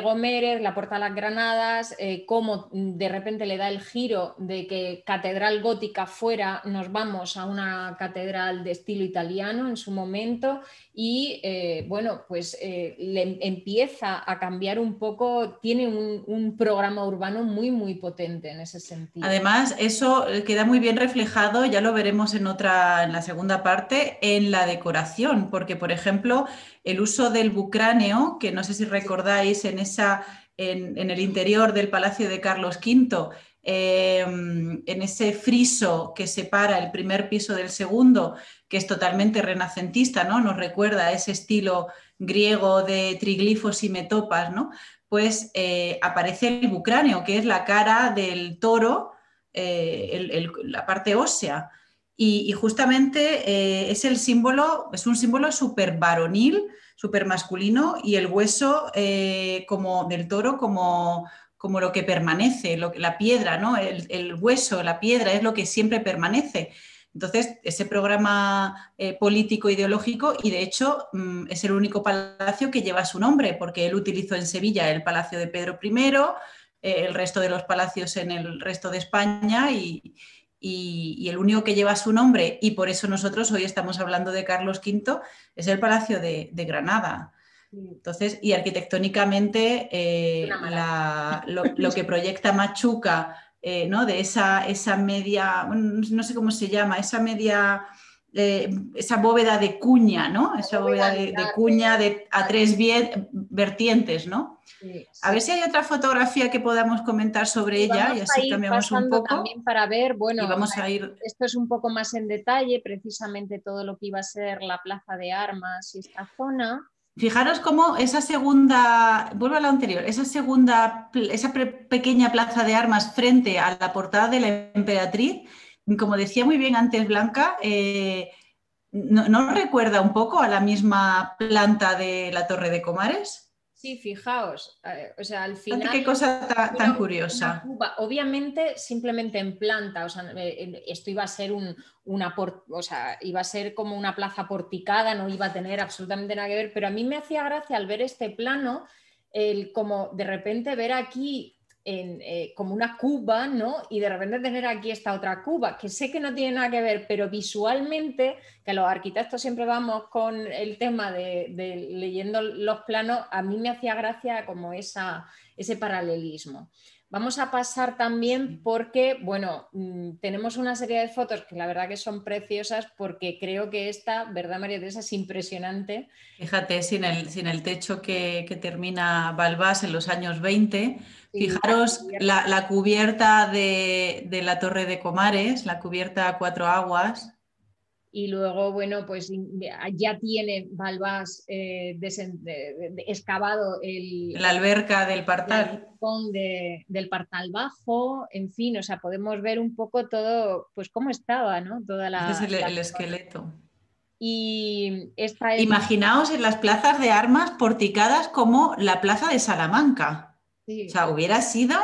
Gómez, la puerta de las Granadas, cómo de repente le da el giro de que catedral gótica fuera, nos vamos a una catedral de estilo italiano en su momento y bueno, pues le empieza a cambiar un poco, tiene un programa urbano muy, muy potente en ese sentido. Además, eso queda muy bien reflejado, ya lo veremos en la segunda parte, en la decoración, porque, por ejemplo, el uso del bucráneo, que no sé si recordáis en el interior del Palacio de Carlos V, en ese friso que separa el primer piso del segundo, que es totalmente renacentista, ¿no? Nos recuerda a ese estilo griego de triglifos y metopas, ¿no? Pues aparece el bucráneo, que es la cara del toro, la parte ósea. Y justamente es un símbolo súper varonil, súper masculino, y el hueso como del toro como lo que permanece, la piedra, ¿no? El hueso, la piedra es lo que siempre permanece. Entonces, ese programa político ideológico, y de hecho es el único palacio que lleva su nombre, porque él utilizó en Sevilla el Palacio de Pedro I, el resto de los palacios en el resto de España y el único que lleva su nombre, y por eso nosotros hoy estamos hablando de Carlos V, es el Palacio de Granada. Entonces, y arquitectónicamente lo que proyecta Machuca, ¿no? De esa media, no sé cómo se llama, esa bóveda de cuña, ¿no? Esa bóveda de cuña a tres vertientes, ¿no? Sí, A sí. ver si hay otra fotografía que podamos comentar sobre Y ella vamos y a así ir cambiamos un pasando también poco para ver, y bueno, vamos a ir. esto es un poco más en detalle, precisamente todo lo que iba a ser la plaza de armas y esta zona. Fijaros cómo esa segunda, vuelvo a la anterior, esa pequeña plaza de armas frente a la portada de la Emperatriz, como decía muy bien antes Blanca, ¿no recuerda un poco a la misma planta de la Torre de Comares? Sí, fijaos, o sea, al Fíjate final qué cosa tan una curiosa. cuba, obviamente simplemente en planta, o sea, esto iba a ser o sea, iba a ser como una plaza porticada, no iba a tener absolutamente nada que ver, pero a mí me hacía gracia al ver este plano, como de repente ver aquí como una cuba, ¿no? Y de repente tener aquí esta otra cuba, que sé que no tiene nada que ver, pero visualmente, que los arquitectos siempre vamos con el tema de leyendo los planos, a mí me hacía gracia como ese paralelismo. Vamos a pasar también porque, bueno, tenemos una serie de fotos que la verdad que son preciosas porque creo que esta, ¿verdad, María Teresa? Es impresionante. Fíjate, sin el techo que termina Balbás en los años 20. Y Fijaros la cubierta de la Torre de Comares, la cubierta a cuatro aguas. y luego, bueno, pues ya tiene Balbás excavado La alberca del el Partal. albercón del Partal Bajo, en fin, o sea, podemos ver un poco todo, pues cómo estaba, ¿no? Toda Este es la el zona. esqueleto. Y esta es... Imaginaos en las plazas de armas porticadas como la plaza de Salamanca. Sí, O sea, hubiera sido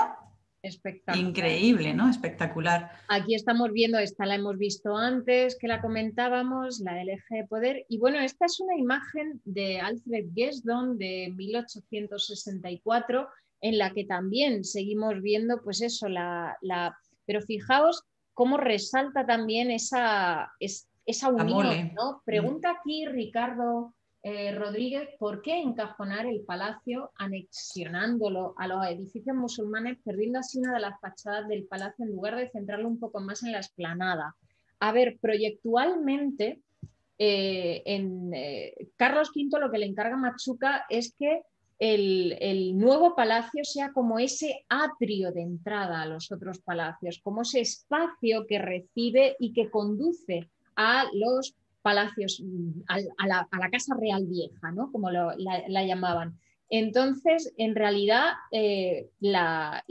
espectacular. increíble, ¿no? Espectacular. Aquí estamos viendo, esta la hemos visto antes, que la comentábamos, la del eje de poder. Y bueno, esta es una imagen de Alfred Gesdon de 1864, en la que también seguimos viendo, pues eso, pero fijaos cómo resalta también esa unión, ¿no? Pregunta aquí Ricardo Rodríguez, ¿por qué encajonar el palacio anexionándolo a los edificios musulmanes, perdiendo así una de las fachadas del palacio en lugar de centrarlo un poco más en la explanada? A ver, proyectualmente, Carlos V lo que le encarga a Machuca es que el nuevo palacio sea como ese atrio de entrada a los otros palacios, como ese espacio que recibe y que conduce a los palacios, a la Casa Real Vieja, ¿no? Como la llamaban. Entonces, en realidad, a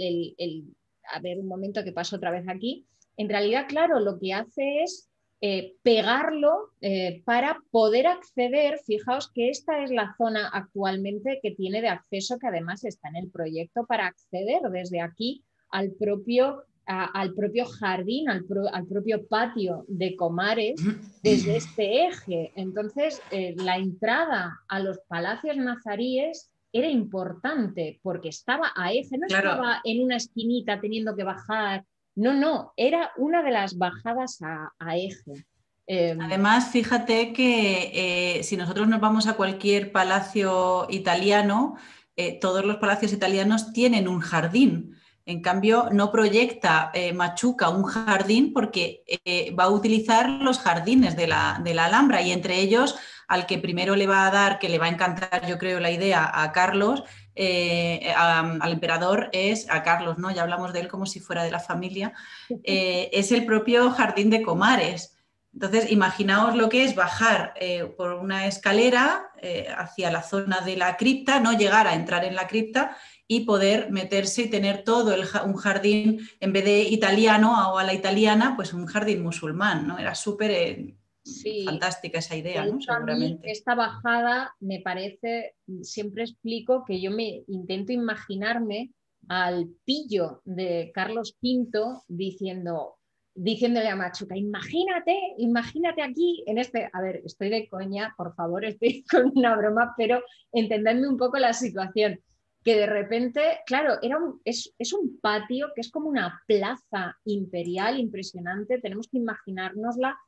ver un momento que paso otra vez aquí, en realidad, claro, lo que hace es pegarlo para poder acceder. Fijaos que esta es la zona actualmente que tiene de acceso, que además está en el proyecto para acceder desde aquí al propio jardín, al propio patio de Comares desde este eje. Entonces, la entrada a los palacios nazaríes era importante porque estaba a eje, no Claro. estaba en una esquinita teniendo que bajar, no, era una de las bajadas a eje. Además, fíjate que si nosotros nos vamos a cualquier palacio italiano, todos los palacios italianos tienen un jardín. En cambio, no proyecta Machuca un jardín porque va a utilizar los jardines de la Alhambra, y entre ellos, al que primero le va a dar, que le va a encantar, yo creo, la idea a Carlos, al emperador, es a Carlos, ¿no? Ya hablamos de él como si fuera de la familia, es el propio jardín de Comares. Entonces, imaginaos lo que es bajar por una escalera hacia la zona de la cripta, no llegar a entrar en la cripta y poder meterse y tener todo un jardín, en vez de italiano o a la italiana, pues un jardín musulmán, ¿no? Era súper fantástica esa idea, ¿no? Seguramente. Esta bajada me parece, siempre explico que yo me intento imaginarme al pillo de Carlos V diciéndole a Machuca, imagínate aquí en este, a ver, estoy de coña, por favor, estoy con una broma, pero entendedme un poco la situación, que de repente, claro, es un patio que es como una plaza imperial impresionante, tenemos que imaginárnosla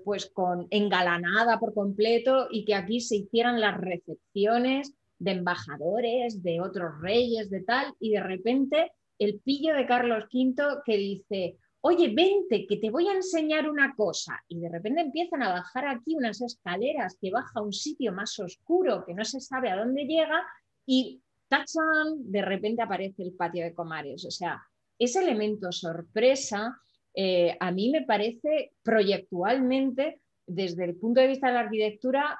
pues engalanada por completo, y que aquí se hicieran las recepciones de embajadores, de otros reyes, de tal, y de repente el pillo de Carlos V que dice, oye, vente, que te voy a enseñar una cosa. Y de repente empiezan a bajar aquí unas escaleras que baja a un sitio más oscuro, que no se sabe a dónde llega, y ¡tachán! De repente aparece el patio de Comares. O sea, ese elemento sorpresa a mí me parece proyectualmente, desde el punto de vista de la arquitectura,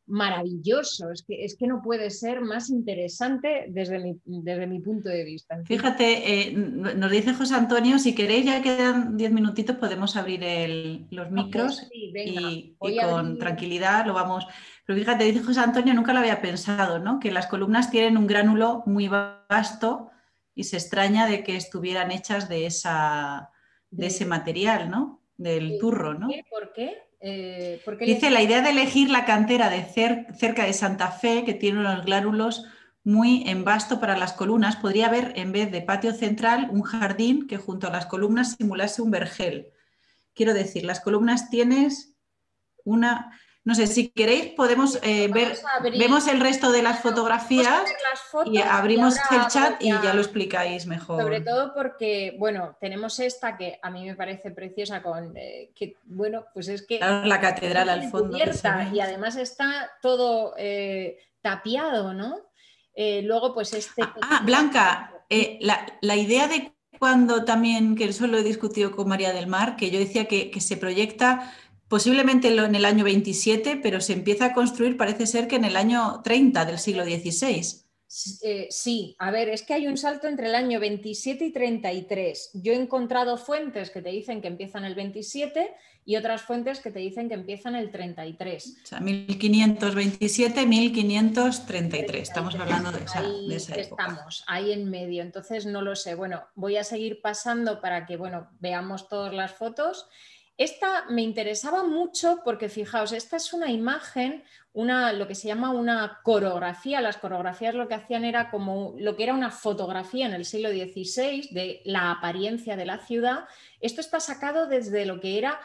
maravilloso. Es que no puede ser más interesante desde mi punto de vista. Fíjate, nos dice José Antonio, si queréis, ya quedan 10 minutitos, podemos abrir los micros, pues sí, venga, y con tranquilidad lo vamos. Pero fíjate, dice José Antonio, nunca lo había pensado, ¿no? Que las columnas tienen un gránulo muy vasto y se extraña de que estuvieran hechas de ese material, ¿no? Del turro, ¿no? ¿Por qué? Dice, la idea de elegir la cantera de cerca de Santa Fe, que tiene unos gránulos muy en vasto para las columnas, podría haber, en vez de patio central, un jardín que junto a las columnas simulase un vergel. Quiero decir, las columnas tienes una... No sé, si queréis podemos vemos el resto de las fotografías y abrimos el chat y ya lo explicáis mejor. Sobre todo porque, bueno, tenemos esta que a mí me parece preciosa que, bueno, pues es que... Claro, la catedral al fondo. Y además está todo tapiado, ¿no? Luego, pues Blanca, la idea de cuando también, que eso lo he discutido con María del Mar, que yo decía que se proyecta posiblemente en el año 27, pero se empieza a construir, parece ser que en el año 30 del siglo XVI. Sí, a ver, es que hay un salto entre el año 27 y 33. Yo he encontrado fuentes que te dicen que empiezan el 27 y otras fuentes que te dicen que empiezan el 33. O sea, 1527, 1533. Estamos hablando de Ahí esa época. estamos, ahí en medio. Entonces no lo sé. Bueno, voy a seguir pasando para que, bueno, veamos todas las fotos. Esta me interesaba mucho porque, fijaos, esta es una imagen, lo que se llama una coreografía. Las coreografías lo que hacían era como lo que era una fotografía en el siglo XVI de la apariencia de la ciudad. Esto está sacado desde lo que era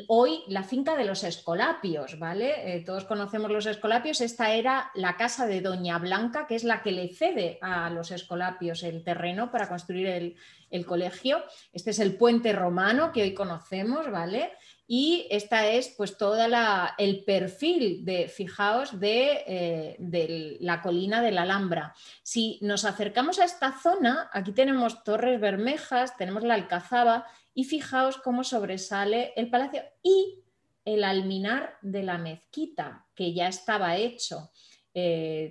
hoy la finca de los Escolapios, ¿vale? Todos conocemos los Escolapios. Esta era la casa de Doña Blanca, que es la que le cede a los Escolapios el terreno para construir el colegio. Este es el puente romano que hoy conocemos, ¿vale? Y esta es pues todo el perfil fijaos, de la colina de la Alhambra. Si nos acercamos a esta zona, aquí tenemos Torres Bermejas, tenemos la Alcazaba y fijaos cómo sobresale el palacio y el alminar de la mezquita, que ya estaba hecho.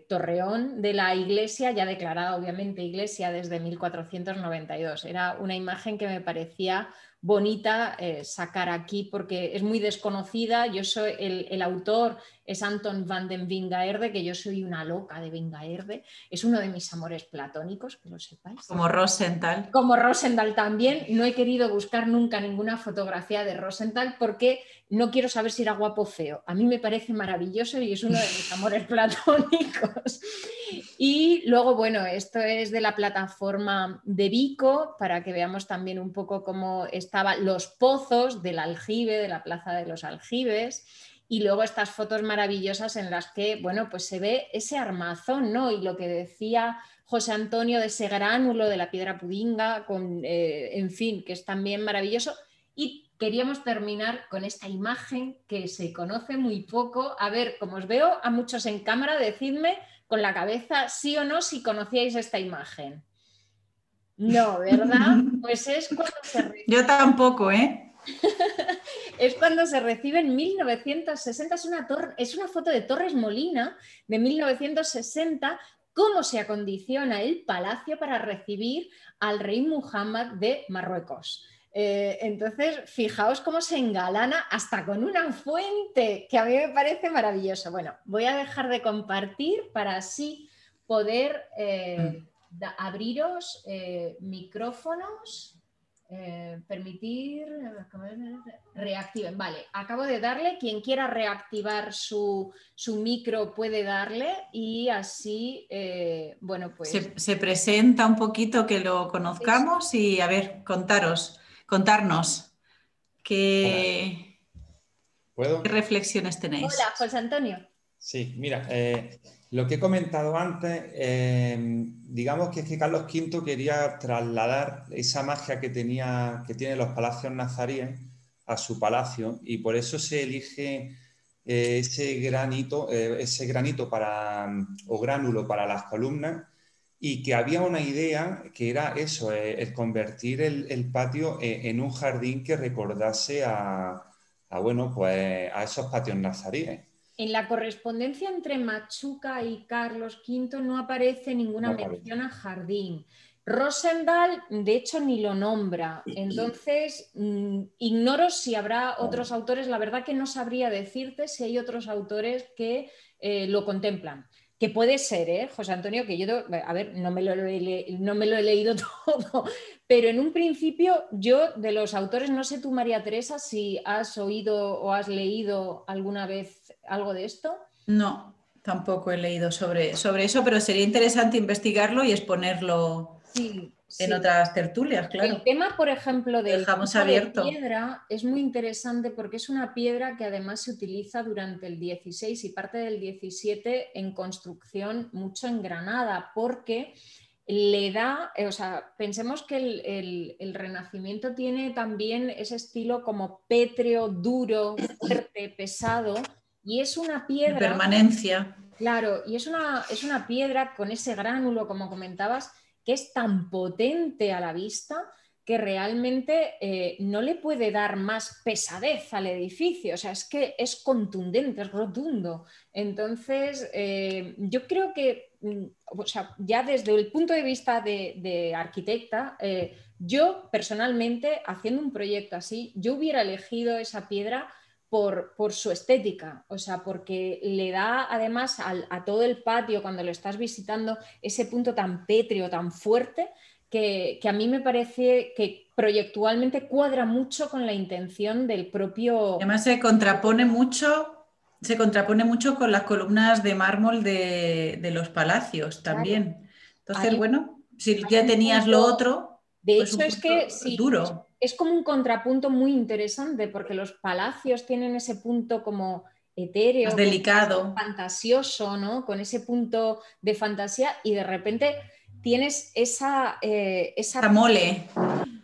Torreón de la iglesia, ya declarada obviamente iglesia desde 1492. Era una imagen que me parecía bonita sacar aquí porque es muy desconocida. Yo soy el autor es Anton van den Wingaerde, que yo soy una loca de Wingaerde. Es uno de mis amores platónicos, que lo sepáis. Como Rosenthal. Como Rosenthal también. No he querido buscar nunca ninguna fotografía de Rosenthal porque no quiero saber si era guapo o feo. A mí me parece maravilloso y es uno de mis amores platónicos. Y luego, bueno, esto es de la plataforma de Vico, para que veamos también un poco cómo estaban los pozos del aljibe, de la plaza de los Aljibes. Y luego estas fotos maravillosas en las que, bueno, pues se ve ese armazón, ¿no? Y lo que decía José Antonio de ese gránulo de la piedra pudinga, en fin, que es también maravilloso. Y queríamos terminar con esta imagen que se conoce muy poco. A ver, como os veo a muchos en cámara, decidme con la cabeza sí o no si conocíais esta imagen. No, ¿verdad? Pues es cuando se recibe... Yo tampoco, ¿eh? Es cuando se recibe en 1960, es una foto de Torres Molina de 1960, cómo se acondiciona el palacio para recibir al rey Muhammad de Marruecos. Entonces, fijaos cómo se engalana hasta con una fuente, que a mí me parece maravilloso. Bueno, voy a dejar de compartir para así poder abriros micrófonos. Permitir reactiven, vale, acabo de darle, quien quiera reactivar su micro puede darle y así bueno, pues se presenta un poquito, que lo conozcamos y a ver, contarnos qué reflexiones tenéis. Hola, José Antonio. Sí, mira, lo que he comentado antes, digamos que es que Carlos V quería trasladar esa magia que tienen los palacios nazaríes a su palacio, y por eso se elige ese granito o gránulo para las columnas, y que había una idea que era eso, el convertir el patio en un jardín que recordase a esos patios nazaríes. En la correspondencia entre Machuca y Carlos V no aparece ninguna mención a jardín. Rosenthal, de hecho, ni lo nombra. Entonces, ignoro si habrá otros autores. La verdad que no sabría decirte si hay otros autores que lo contemplan. Que puede ser, José Antonio, que yo, a ver, no me lo he leído todo, pero en un principio yo de los autores, no sé tú, María Teresa, si has oído o has leído alguna vez algo de esto. No, tampoco he leído sobre eso, pero sería interesante investigarlo y exponerlo en otras tertulias, claro. El tema, por ejemplo, del dejamos abierto. De piedra es muy interesante porque es una piedra que además se utiliza durante el 16 y parte del 17 en construcción, mucho en Granada, porque le da, o sea, pensemos que el Renacimiento tiene también ese estilo como pétreo, duro, fuerte, pesado, y es una piedra... De permanencia. Claro, y es una piedra con ese gránulo, como comentabas, que es tan potente a la vista que realmente no le puede dar más pesadez al edificio, o sea, es que es contundente, es rotundo. Entonces, yo creo que, o sea, ya desde el punto de vista de arquitecta, yo personalmente, haciendo un proyecto así, yo hubiera elegido esa piedra por su estética, o sea, porque le da además a todo el patio, cuando lo estás visitando, ese punto tan pétreo, tan fuerte, que a mí me parece que proyectualmente cuadra mucho con la intención del propio... Además se contrapone mucho con las columnas de mármol de los palacios Claro, también. Entonces, hay, bueno, si hay ya un tenías lo punto... otro, De pues hecho, un es que punto sí, duro. es como un contrapunto muy interesante porque los palacios tienen ese punto como Más etéreo, como delicado. fantasioso, ¿no? Con ese punto de fantasía y de repente tienes Esa mole.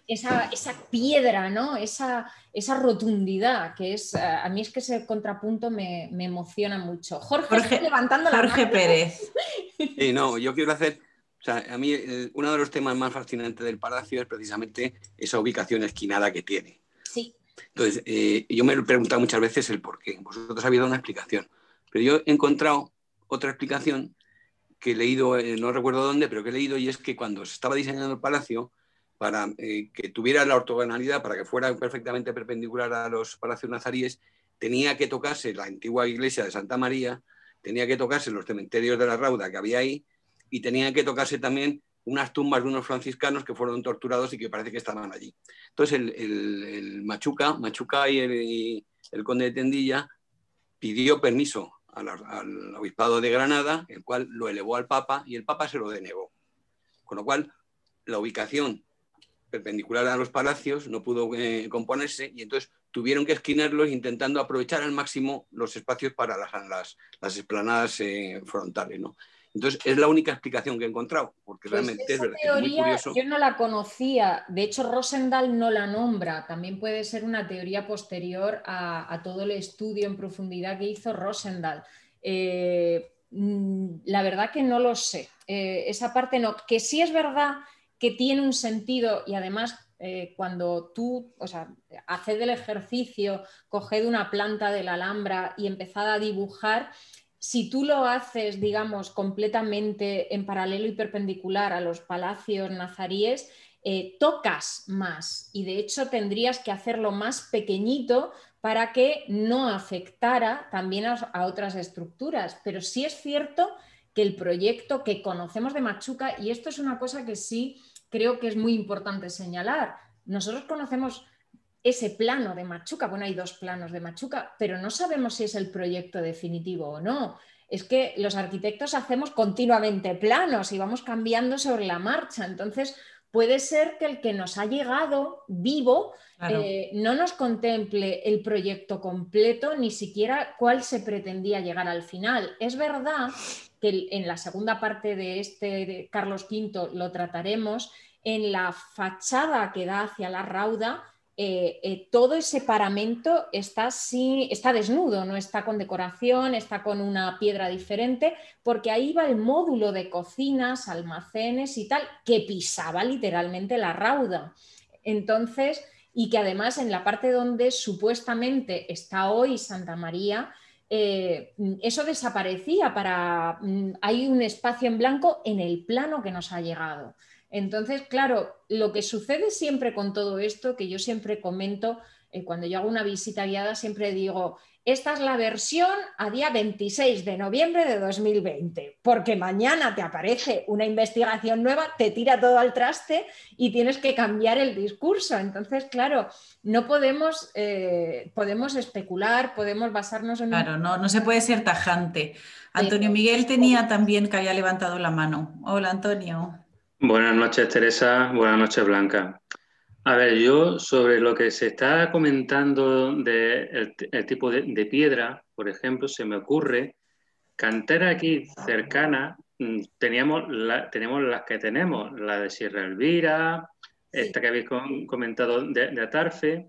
esa piedra, ¿no? Esa rotundidad, que es, a mí es que ese contrapunto me emociona mucho. Jorge está levantando la Jorge mano. Pérez. Sí, no, yo quiero hacer, o sea, a mí uno de los temas más fascinantes del Palacio es precisamente esa ubicación esquinada que tiene. Sí. Entonces, yo me he preguntado muchas veces el por qué. Vosotros habéis dado una explicación, pero yo he encontrado otra explicación que he leído, no recuerdo dónde, pero que he leído, y es que cuando se estaba diseñando el palacio, para que tuviera la ortogonalidad, para que fuera perfectamente perpendicular a los palacios nazaríes, tenía que tocarse la antigua iglesia de Santa María, tenía que tocarse los cementerios de la Rauda que había ahí, y tenían que tocarse también unas tumbas de unos franciscanos que fueron torturados y que parece que estaban allí. Entonces el Machuca y el conde de Tendilla pidió permiso al obispado de Granada, el cual lo elevó al Papa y el Papa se lo denegó. Con lo cual, la ubicación perpendicular a los palacios no pudo componerse y entonces tuvieron que esquinarlos intentando aprovechar al máximo los espacios para las esplanadas frontales, ¿no? Entonces, es la única explicación que he encontrado, porque Pues realmente es esa verdad que es muy teoría curioso. yo no la conocía, de hecho Rosendahl no la nombra, también puede ser una teoría posterior a todo el estudio en profundidad que hizo Rosendahl. La verdad que no lo sé, esa parte no, que sí es verdad que tiene un sentido y además cuando tú, o sea, haced el ejercicio, coged una planta de la Alhambra y empezad a dibujar, si tú lo haces, digamos, completamente en paralelo y perpendicular a los palacios nazaríes, tocas más y de hecho tendrías que hacerlo más pequeñito para que no afectara también a otras estructuras. Pero sí es cierto que el proyecto que conocemos de Machuca, y esto es una cosa que sí creo que es muy importante señalar, nosotros conocemos ese plano de Machuca, bueno, hay dos planos de Machuca, pero no sabemos si es el proyecto definitivo o no. Es que los arquitectos hacemos continuamente planos y vamos cambiando sobre la marcha. Entonces, puede ser que el que nos ha llegado vivo Claro. no nos contemple el proyecto completo, ni siquiera cuál se pretendía llegar al final. Es verdad que en la segunda parte de Carlos V lo trataremos, en la fachada que da hacia la Rauda, todo ese paramento está desnudo, no está con decoración, está con una piedra diferente, porque ahí va el módulo de cocinas, almacenes y tal, que pisaba literalmente la Rauda. Entonces, y que además en la parte donde supuestamente está hoy Santa María, eso desaparecía hay un espacio en blanco en el plano que nos ha llegado. Entonces, claro, lo que sucede siempre con todo esto, que yo siempre comento, cuando yo hago una visita guiada, siempre digo, esta es la versión a día 26 de noviembre de 2020, porque mañana te aparece una investigación nueva, te tira todo al traste y tienes que cambiar el discurso. Entonces, claro, no podemos especular, podemos basarnos en Claro, no se puede ser tajante. Antonio Pero, Miguel tenía también que había levantado la mano. Hola, Antonio. Buenas noches, Teresa. Buenas noches, Blanca. A ver, yo sobre lo que se está comentando del el tipo de piedra, por ejemplo, se me ocurre, cantera aquí cercana, tenemos las que tenemos, la de Sierra Elvira, sí. esta que habéis comentado de Atarfe,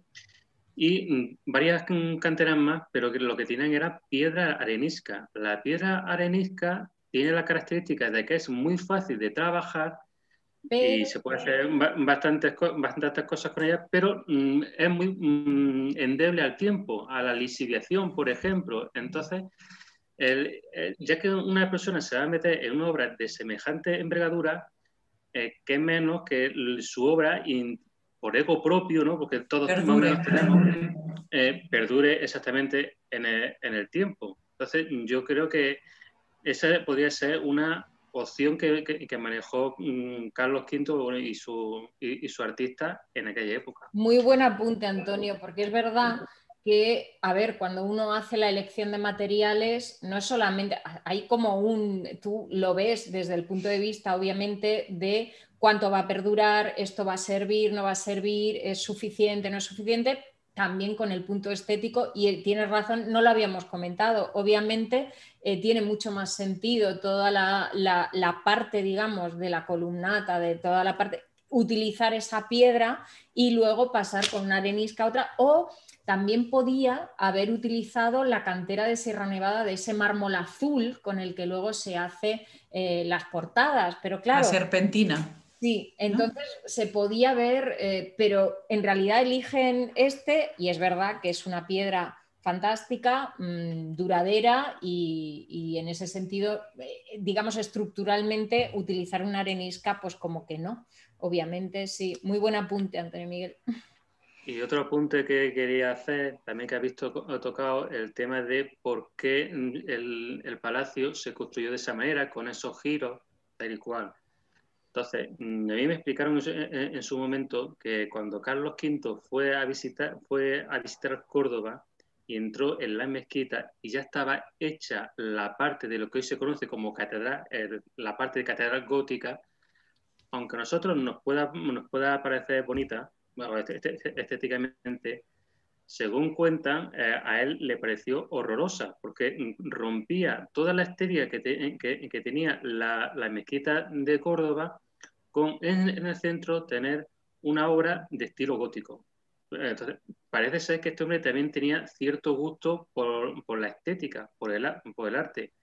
y varias canteras más, pero que lo que tienen era piedra arenisca. La piedra arenisca tiene la característica de que es muy fácil de trabajar y se puede hacer bastantes cosas con ella, pero es muy endeble al tiempo, a la lisiviación, por ejemplo. Entonces, ya que una persona se va a meter en una obra de semejante envergadura, que menos que su obra, por ego propio, ¿no? Porque todos más o menos tenemos, perdure exactamente en el tiempo. Entonces, yo creo que esa podría ser una opción que manejó Carlos V y su artista en aquella época. Muy buen apunte, Antonio, porque es verdad que, a ver, cuando uno hace la elección de materiales, no es solamente, hay como tú lo ves desde el punto de vista, obviamente, de cuánto va a perdurar, esto va a servir, no va a servir, es suficiente, no es suficiente, también con el punto estético, y tienes razón, no lo habíamos comentado, obviamente tiene mucho más sentido toda la parte, digamos, de la columnata, de toda la parte, utilizar esa piedra y luego pasar con una arenisca a otra, o también podía haber utilizado la cantera de Sierra Nevada de ese mármol azul con el que luego se hace las portadas, pero claro... La serpentina. Sí, entonces ¿no? Se podía ver, pero en realidad eligen este y es verdad que es una piedra fantástica, duradera y en ese sentido, digamos estructuralmente, utilizar una arenisca pues como que no, obviamente sí. Muy buen apunte, Antonio Miguel. Y otro apunte que quería hacer, también que ha tocado el tema de por qué el palacio se construyó de esa manera, con esos giros, tal y cual. Entonces, a mí me explicaron en su momento que cuando Carlos V fue a visitar Córdoba y entró en la mezquita y ya estaba hecha la parte de lo que hoy se conoce como catedral, la parte de catedral gótica, aunque a nosotros nos pueda parecer bonita, bueno, estéticamente, según cuentan, a él le pareció horrorosa, porque rompía toda la estética que tenía la mezquita de Córdoba, con en el centro tener una obra de estilo gótico. Entonces, parece ser que este hombre también tenía cierto gusto por la estética, por el arte.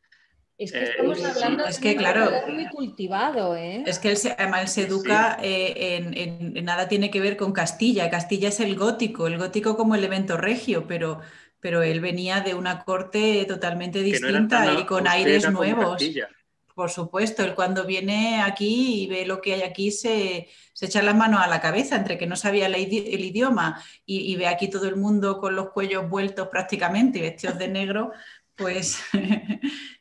Es que estamos hablando de un emperador muy cultivado, ¿eh? Es que además él se educa en nada tiene que ver con Castilla. Castilla es el gótico como elemento regio, pero él venía de una corte totalmente distinta y con aires nuevos. Por supuesto, él cuando viene aquí y ve lo que hay aquí se echa las manos a la cabeza, entre que no sabía el idioma y ve aquí todo el mundo con los cuellos vueltos prácticamente y vestidos de negro. Pues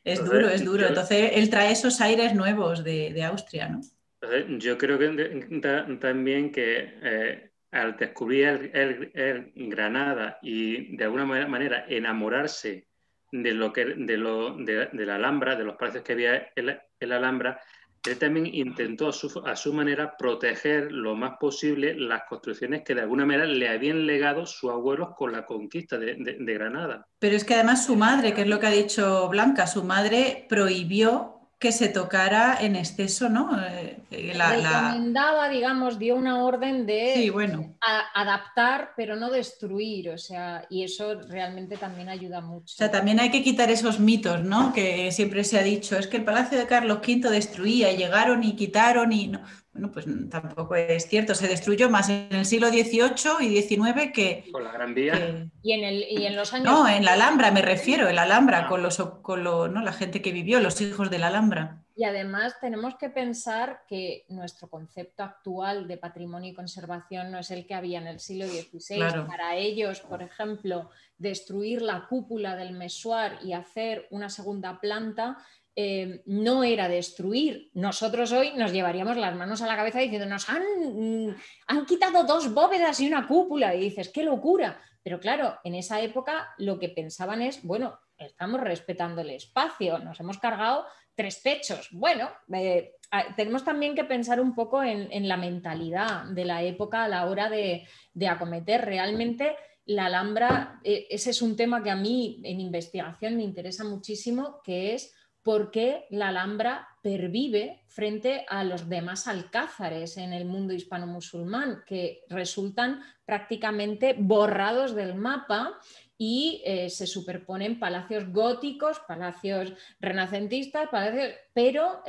es duro. Entonces, él trae esos aires nuevos de Austria, ¿no? Yo creo que también que al descubrir el Granada y de alguna manera enamorarse de la Alhambra, de los palacios que había en la Alhambra, él también intentó a su manera proteger lo más posible las construcciones que de alguna manera le habían legado sus abuelos con la conquista de Granada. Pero es que además su madre, que es lo que ha dicho Blanca, su madre prohibió que se tocara en exceso, ¿no? Recomendaba, digamos, dio una orden de sí, bueno. Adaptar, pero no destruir, o sea, y eso realmente también ayuda mucho. O sea, también hay que quitar esos mitos, ¿no? Que siempre se ha dicho, es que el Palacio de Carlos V destruía, y llegaron y quitaron y no. Bueno, pues tampoco es cierto, se destruyó más en el siglo XVIII y XIX que... Con la Gran Vía. Y en los años... No, en la Alhambra me refiero, en la Alhambra, ¿no? La gente que vivió, los hijos de la Alhambra. Y además tenemos que pensar que nuestro concepto actual de patrimonio y conservación no es el que había en el siglo XVI. Claro. Para ellos, por ejemplo, destruir la cúpula del Messuar y hacer una segunda planta no era destruir. Nosotros hoy nos llevaríamos las manos a la cabeza diciendo nos han quitado 2 bóvedas y una cúpula y dices, ¡qué locura! Pero claro, en esa época lo que pensaban es, bueno, estamos respetando el espacio, nos hemos cargado 3 techos. Bueno, tenemos también que pensar un poco en la mentalidad de la época a la hora de acometer. Realmente la Alhambra, ese es un tema que a mí en investigación me interesa muchísimo, que es por qué la Alhambra pervive frente a los demás alcázares en el mundo hispano-musulmán, que resultan prácticamente borrados del mapa y se superponen palacios góticos, palacios renacentistas, pero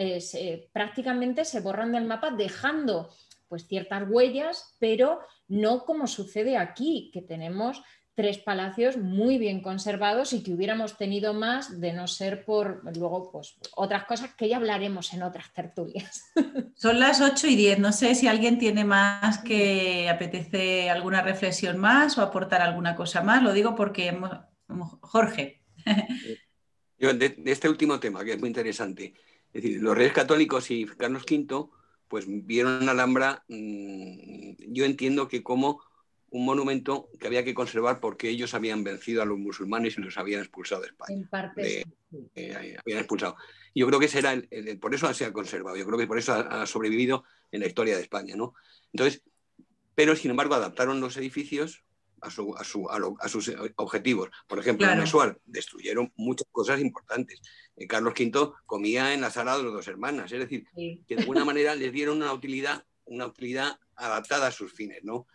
prácticamente se borran del mapa dejando pues ciertas huellas, pero no como sucede aquí, que tenemos 3 palacios muy bien conservados y que hubiéramos tenido más de no ser por luego pues otras cosas que ya hablaremos en otras tertulias. Son las 8:10, no sé si alguien tiene más que apetece alguna reflexión más o aportar alguna cosa más, lo digo porque Jorge. Yo, de este último tema, que es muy interesante, es decir, los reyes católicos y Carlos V pues vieron la Alhambra, yo entiendo que como un monumento que había que conservar porque ellos habían vencido a los musulmanes y los habían expulsado de España. En parte sí. Habían expulsado. Y yo creo que ese era por eso se ha conservado, yo creo que por eso ha sobrevivido en la historia de España, ¿no? Entonces, pero sin embargo adaptaron los edificios a sus objetivos. Por ejemplo, claro. En Mesuar destruyeron muchas cosas importantes. Carlos V comía en la sala de los 2 hermanas, es decir, sí. Que de alguna manera les dieron una utilidad adaptada a sus fines, ¿no?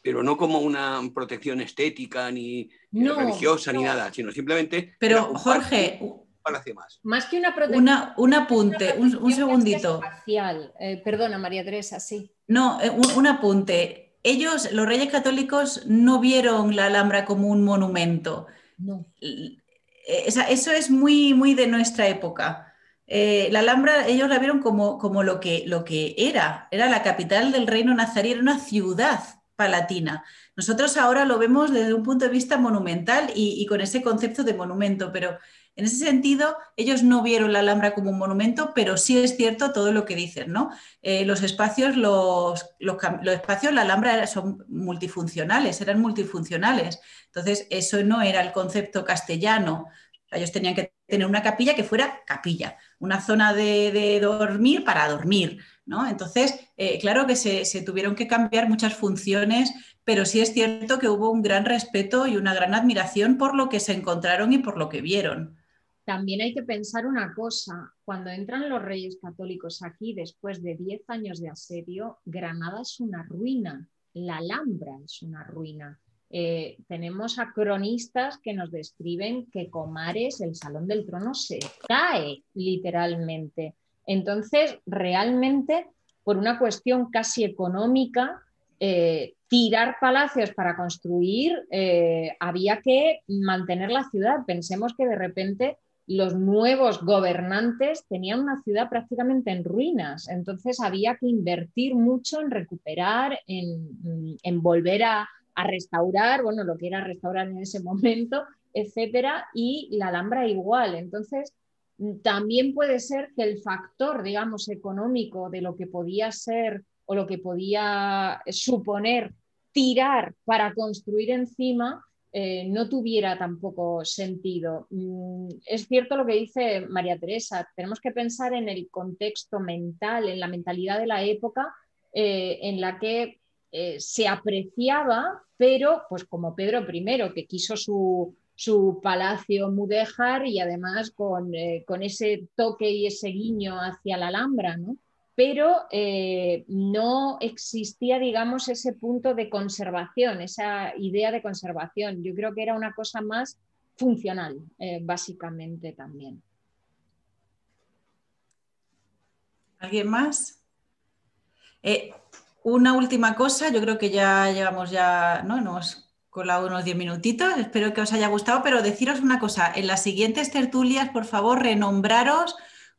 Pero no como una protección estética ni religiosa ni nada, sino simplemente... Pero Jorge, palacio más. Más que una protección... un apunte, un segundito. Espacial. Perdona, María Teresa, sí. No, un apunte. Ellos, los Reyes Católicos, no vieron la Alhambra como un monumento. No. Eso es muy, muy de nuestra época. La Alhambra, ellos la vieron como lo que era la capital del reino nazarí, era una ciudad palatina. Nosotros ahora lo vemos desde un punto de vista monumental y con ese concepto de monumento, pero en ese sentido ellos no vieron la Alhambra como un monumento, pero sí es cierto todo lo que dicen, ¿no? Los espacios, la Alhambra eran multifuncionales. Entonces, eso no era el concepto castellano. Ellos tenían que tener una capilla que fuera capilla, una zona de dormir para dormir, ¿no? Entonces, claro que se tuvieron que cambiar muchas funciones, pero sí es cierto que hubo un gran respeto y una gran admiración por lo que se encontraron y por lo que vieron. También hay que pensar una cosa, cuando entran los Reyes Católicos aquí, después de 10 años de asedio, Granada es una ruina, la Alhambra es una ruina. Tenemos a cronistas que nos describen que Comares, el Salón del Trono, se cae literalmente. Entonces, realmente, por una cuestión casi económica, tirar palacios para construir, había que mantener la ciudad. Pensemos que de repente los nuevos gobernantes tenían una ciudad prácticamente en ruinas, entonces había que invertir mucho en recuperar, en volver a restaurar, bueno, lo que era restaurar en ese momento, etcétera, y la Alhambra igual. Entonces, también puede ser que el factor, digamos, económico de lo que podía ser o lo que podía suponer tirar para construir encima no tuviera tampoco sentido. Es cierto lo que dice María Teresa, tenemos que pensar en el contexto mental, en la mentalidad de la época en la que se apreciaba, pero pues como Pedro I, que quiso su palacio mudéjar y además con ese toque y ese guiño hacia la Alhambra, ¿no? Pero no existía, digamos, ese punto de conservación, esa idea de conservación. Yo creo que era una cosa más funcional, básicamente también. ¿Alguien más? Una última cosa, yo creo que ya llevamos ¿no? Hemos colado unos 10 minutitos, espero que os haya gustado, pero deciros una cosa, en las siguientes tertulias, por favor, renombraros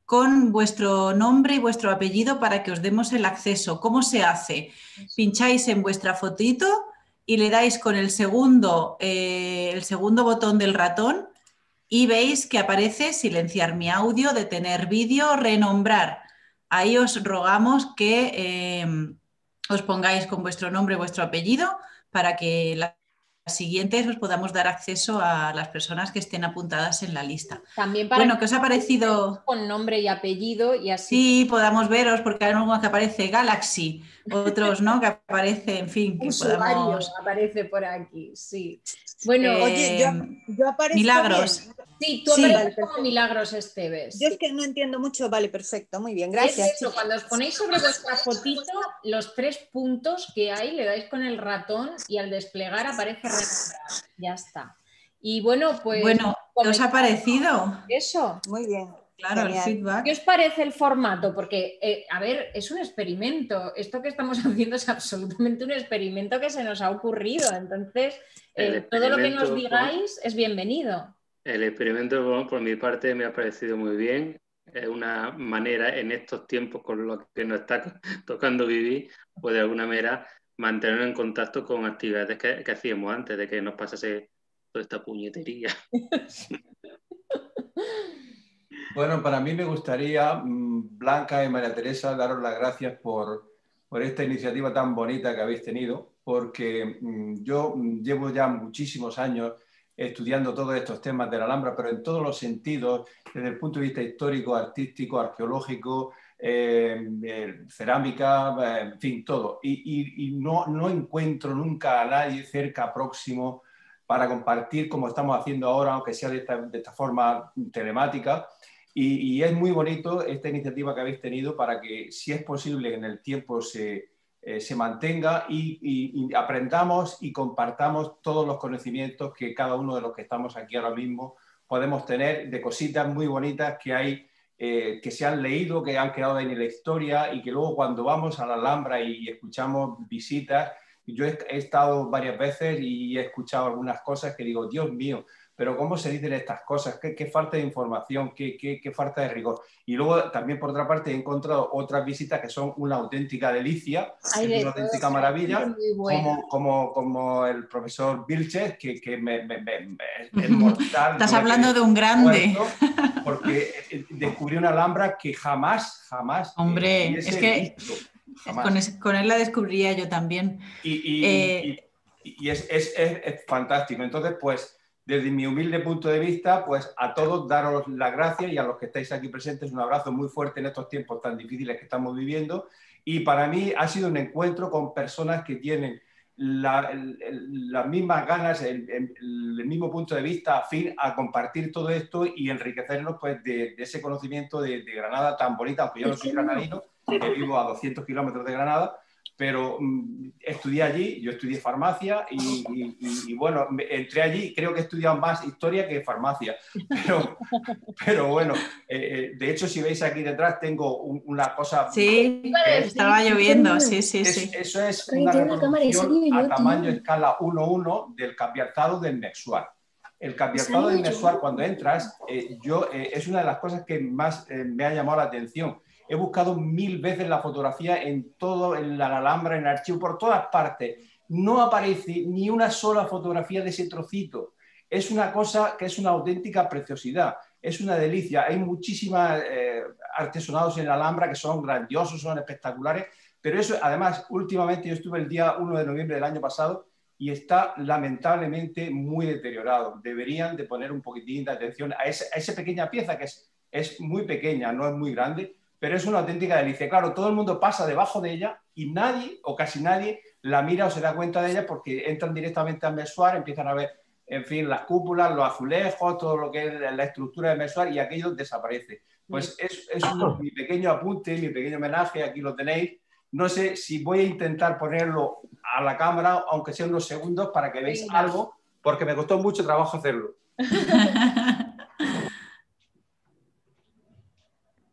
con vuestro nombre y vuestro apellido para que os demos el acceso. ¿Cómo se hace? Pincháis en vuestra fotito y le dais con el segundo botón del ratón y veis que aparece silenciar mi audio, detener vídeo, renombrar. Ahí os rogamos que os pongáis con vuestro nombre y vuestro apellido para que la siguientes os podamos dar acceso a las personas que estén apuntadas en la lista. También para bueno, ¿qué os ha parecido? Con nombre y apellido y así. Sí, podamos veros, porque hay algunos que aparece Galaxy, otros no, que aparece, en fin, que Usuario podamos... aparece por aquí, sí. Bueno, oye, yo aparezco Milagros. bien. Sí, tú Sí. apareces como Milagros Esteves. Yo es que no entiendo mucho. Vale, perfecto, muy bien, Es gracias. eso, cuando os ponéis sobre vuestra fotito, los 3 puntos que hay, le dais con el ratón y al desplegar aparece renombrar. Ya está. Y bueno, pues... Bueno, ¿qué os ha parecido? Eso. Muy bien. Claro, Genial. el feedback. ¿Qué os parece el formato? Porque, a ver, es un experimento. Esto que estamos haciendo es absolutamente un experimento que se nos ha ocurrido. Entonces, todo lo que nos digáis es bienvenido. El experimento, por mi parte, me ha parecido muy bien. Es una manera, en estos tiempos con lo que nos está tocando vivir, pues de alguna manera mantenernos en contacto con actividades que hacíamos antes de que nos pasase toda esta puñetería. Bueno, para mí me gustaría, Blanca y María Teresa, daros las gracias por esta iniciativa tan bonita que habéis tenido, porque yo llevo ya muchísimos años estudiando todos estos temas de la Alhambra, pero en todos los sentidos, desde el punto de vista histórico, artístico, arqueológico, cerámica, en fin, todo. Y no encuentro nunca a nadie cerca, próximo, para compartir como estamos haciendo ahora, aunque sea de esta forma telemática. Y es muy bonito esta iniciativa que habéis tenido para que, si es posible, en el tiempo se mantenga y aprendamos y compartamos todos los conocimientos que cada uno de los que estamos aquí ahora mismo podemos tener de cositas muy bonitas que hay, que se han leído, que han quedado ahí en la historia y que luego cuando vamos a la Alhambra y escuchamos visitas, yo he estado varias veces y he escuchado algunas cosas que digo, Dios mío, pero ¿cómo se dicen estas cosas? ¿Qué falta de información? ¿Qué falta de rigor? Y luego también, por otra parte, he encontrado otras visitas que son una auténtica delicia, una auténtica maravilla, como el profesor Vilches, que es mortal. Estás hablando de un grande. Porque descubrió una Alhambra que jamás... Hombre, es que con él la descubriría yo también. Y es fantástico. Entonces, pues... Desde mi humilde punto de vista, pues a todos daros las gracias y a los que estáis aquí presentes un abrazo muy fuerte en estos tiempos tan difíciles que estamos viviendo. Y para mí ha sido un encuentro con personas que tienen las mismas ganas, el mismo punto de vista afín a compartir todo esto y enriquecernos pues, de ese conocimiento de Granada tan bonita, aunque yo no soy granadino, que vivo a 200 kilómetros de Granada. Pero estudié allí, yo estudié farmacia y bueno, entré allí, creo que he estudiado más historia que farmacia, pero bueno, de hecho si veis aquí detrás tengo una cosa... Sí, estaba lloviendo, sí. Eso es una reproducción a tamaño escala 1:1 del Capiarzado del Mexuar. El Capiarzado del Mexuar, cuando entras, es una de las cosas que más me ha llamado la atención. He buscado 1000 veces la fotografía en todo, en la Alhambra, en el archivo, por todas partes. No aparece ni una sola fotografía de ese trocito. Es una cosa que es una auténtica preciosidad. Es una delicia. Hay muchísimas artesonados en la Alhambra que son grandiosos, son espectaculares. Pero eso, además, últimamente yo estuve el día 1 de noviembre del año pasado y está lamentablemente muy deteriorado. Deberían de poner un poquitín de atención a esa pequeña pieza que es muy pequeña, no es muy grande, pero es una auténtica delicia. Claro, todo el mundo pasa debajo de ella y nadie, o casi nadie, la mira o se da cuenta de ella porque entran directamente al Mexuar, empiezan a ver, en fin, las cúpulas, los azulejos, todo lo que es la estructura del Mexuar y aquello desaparece. Pues es mi pequeño apunte, mi pequeño homenaje, aquí lo tenéis. No sé si voy a intentar ponerlo a la cámara, aunque sea unos segundos, para que veáis algo, porque me costó mucho trabajo hacerlo.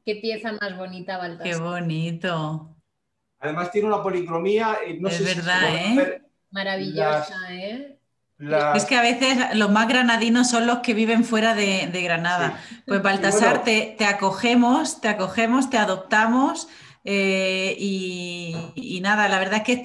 Qué pieza más bonita, Baltasar. Qué bonito. Además tiene una policromía. No es sé verdad, ¿eh? Maravillosa, ¿eh? Es que a veces los más granadinos son los que viven fuera de Granada. Sí. Pues Baltasar, bueno, te acogemos, te adoptamos y nada, la verdad es que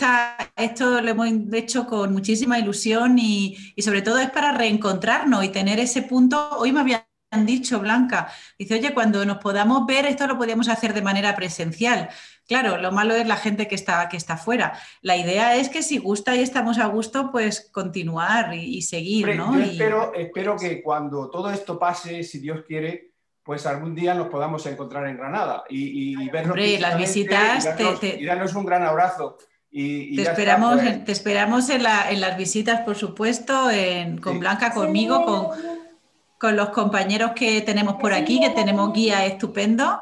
esto lo hemos hecho con muchísima ilusión y sobre todo es para reencontrarnos y tener ese punto. Hoy me habían han dicho, Blanca. Dice, oye, cuando nos podamos ver, esto lo podíamos hacer de manera presencial. Claro, lo malo es la gente que está fuera. La idea es que si gusta y estamos a gusto, pues continuar y seguir, Hombre, ¿no? yo espero que cuando todo esto pase, si Dios quiere, pues algún día nos podamos encontrar en Granada y vernos. Hombre, las visitas y darnos un gran abrazo. Te esperamos en las visitas, por supuesto, con Blanca, conmigo, con los compañeros que tenemos por aquí, que tenemos guía estupendo.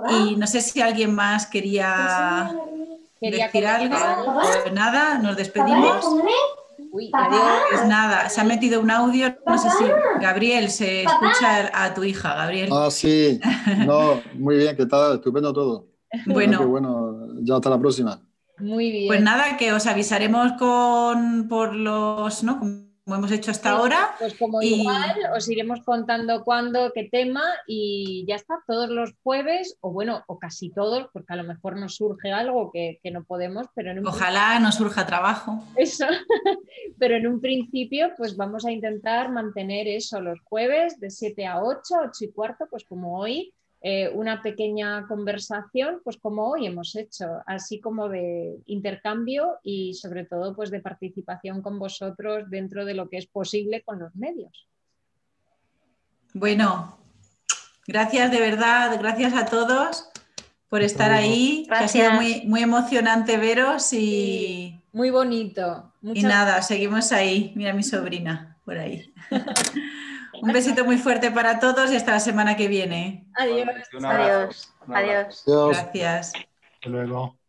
Y no sé si alguien más quería decir algo. Pues nada, nos despedimos. Uy, adiós. Pues nada, se ha metido un audio, no sé si Gabriel, se escucha a tu hija, Gabriel. Ah, sí, no, muy bien, ¿qué tal? Estupendo todo. Bueno, ya hasta la próxima. Muy bien. Pues nada, que os avisaremos por los, ¿no? Como hemos hecho hasta ahora. Pues como igual, os iremos contando cuándo, qué tema y ya está, todos los jueves, o bueno, o casi todos, porque a lo mejor nos surge algo que no podemos, pero ojalá nos surja trabajo. Eso, pero en un principio pues vamos a intentar mantener eso los jueves de 7 a 8, 8 y cuarto, pues como hoy, una pequeña conversación, pues como hoy hemos hecho, así como de intercambio y sobre todo pues de participación con vosotros dentro de lo que es posible con los medios. Bueno, gracias de verdad, gracias a todos por estar ahí, que ha sido muy, muy emocionante veros y... Sí, muy bonito. Y nada, seguimos ahí, mira mi sobrina por ahí. Un besito muy fuerte para todos y hasta la semana que viene. Adiós. Adiós. Adiós. Gracias. Hasta luego.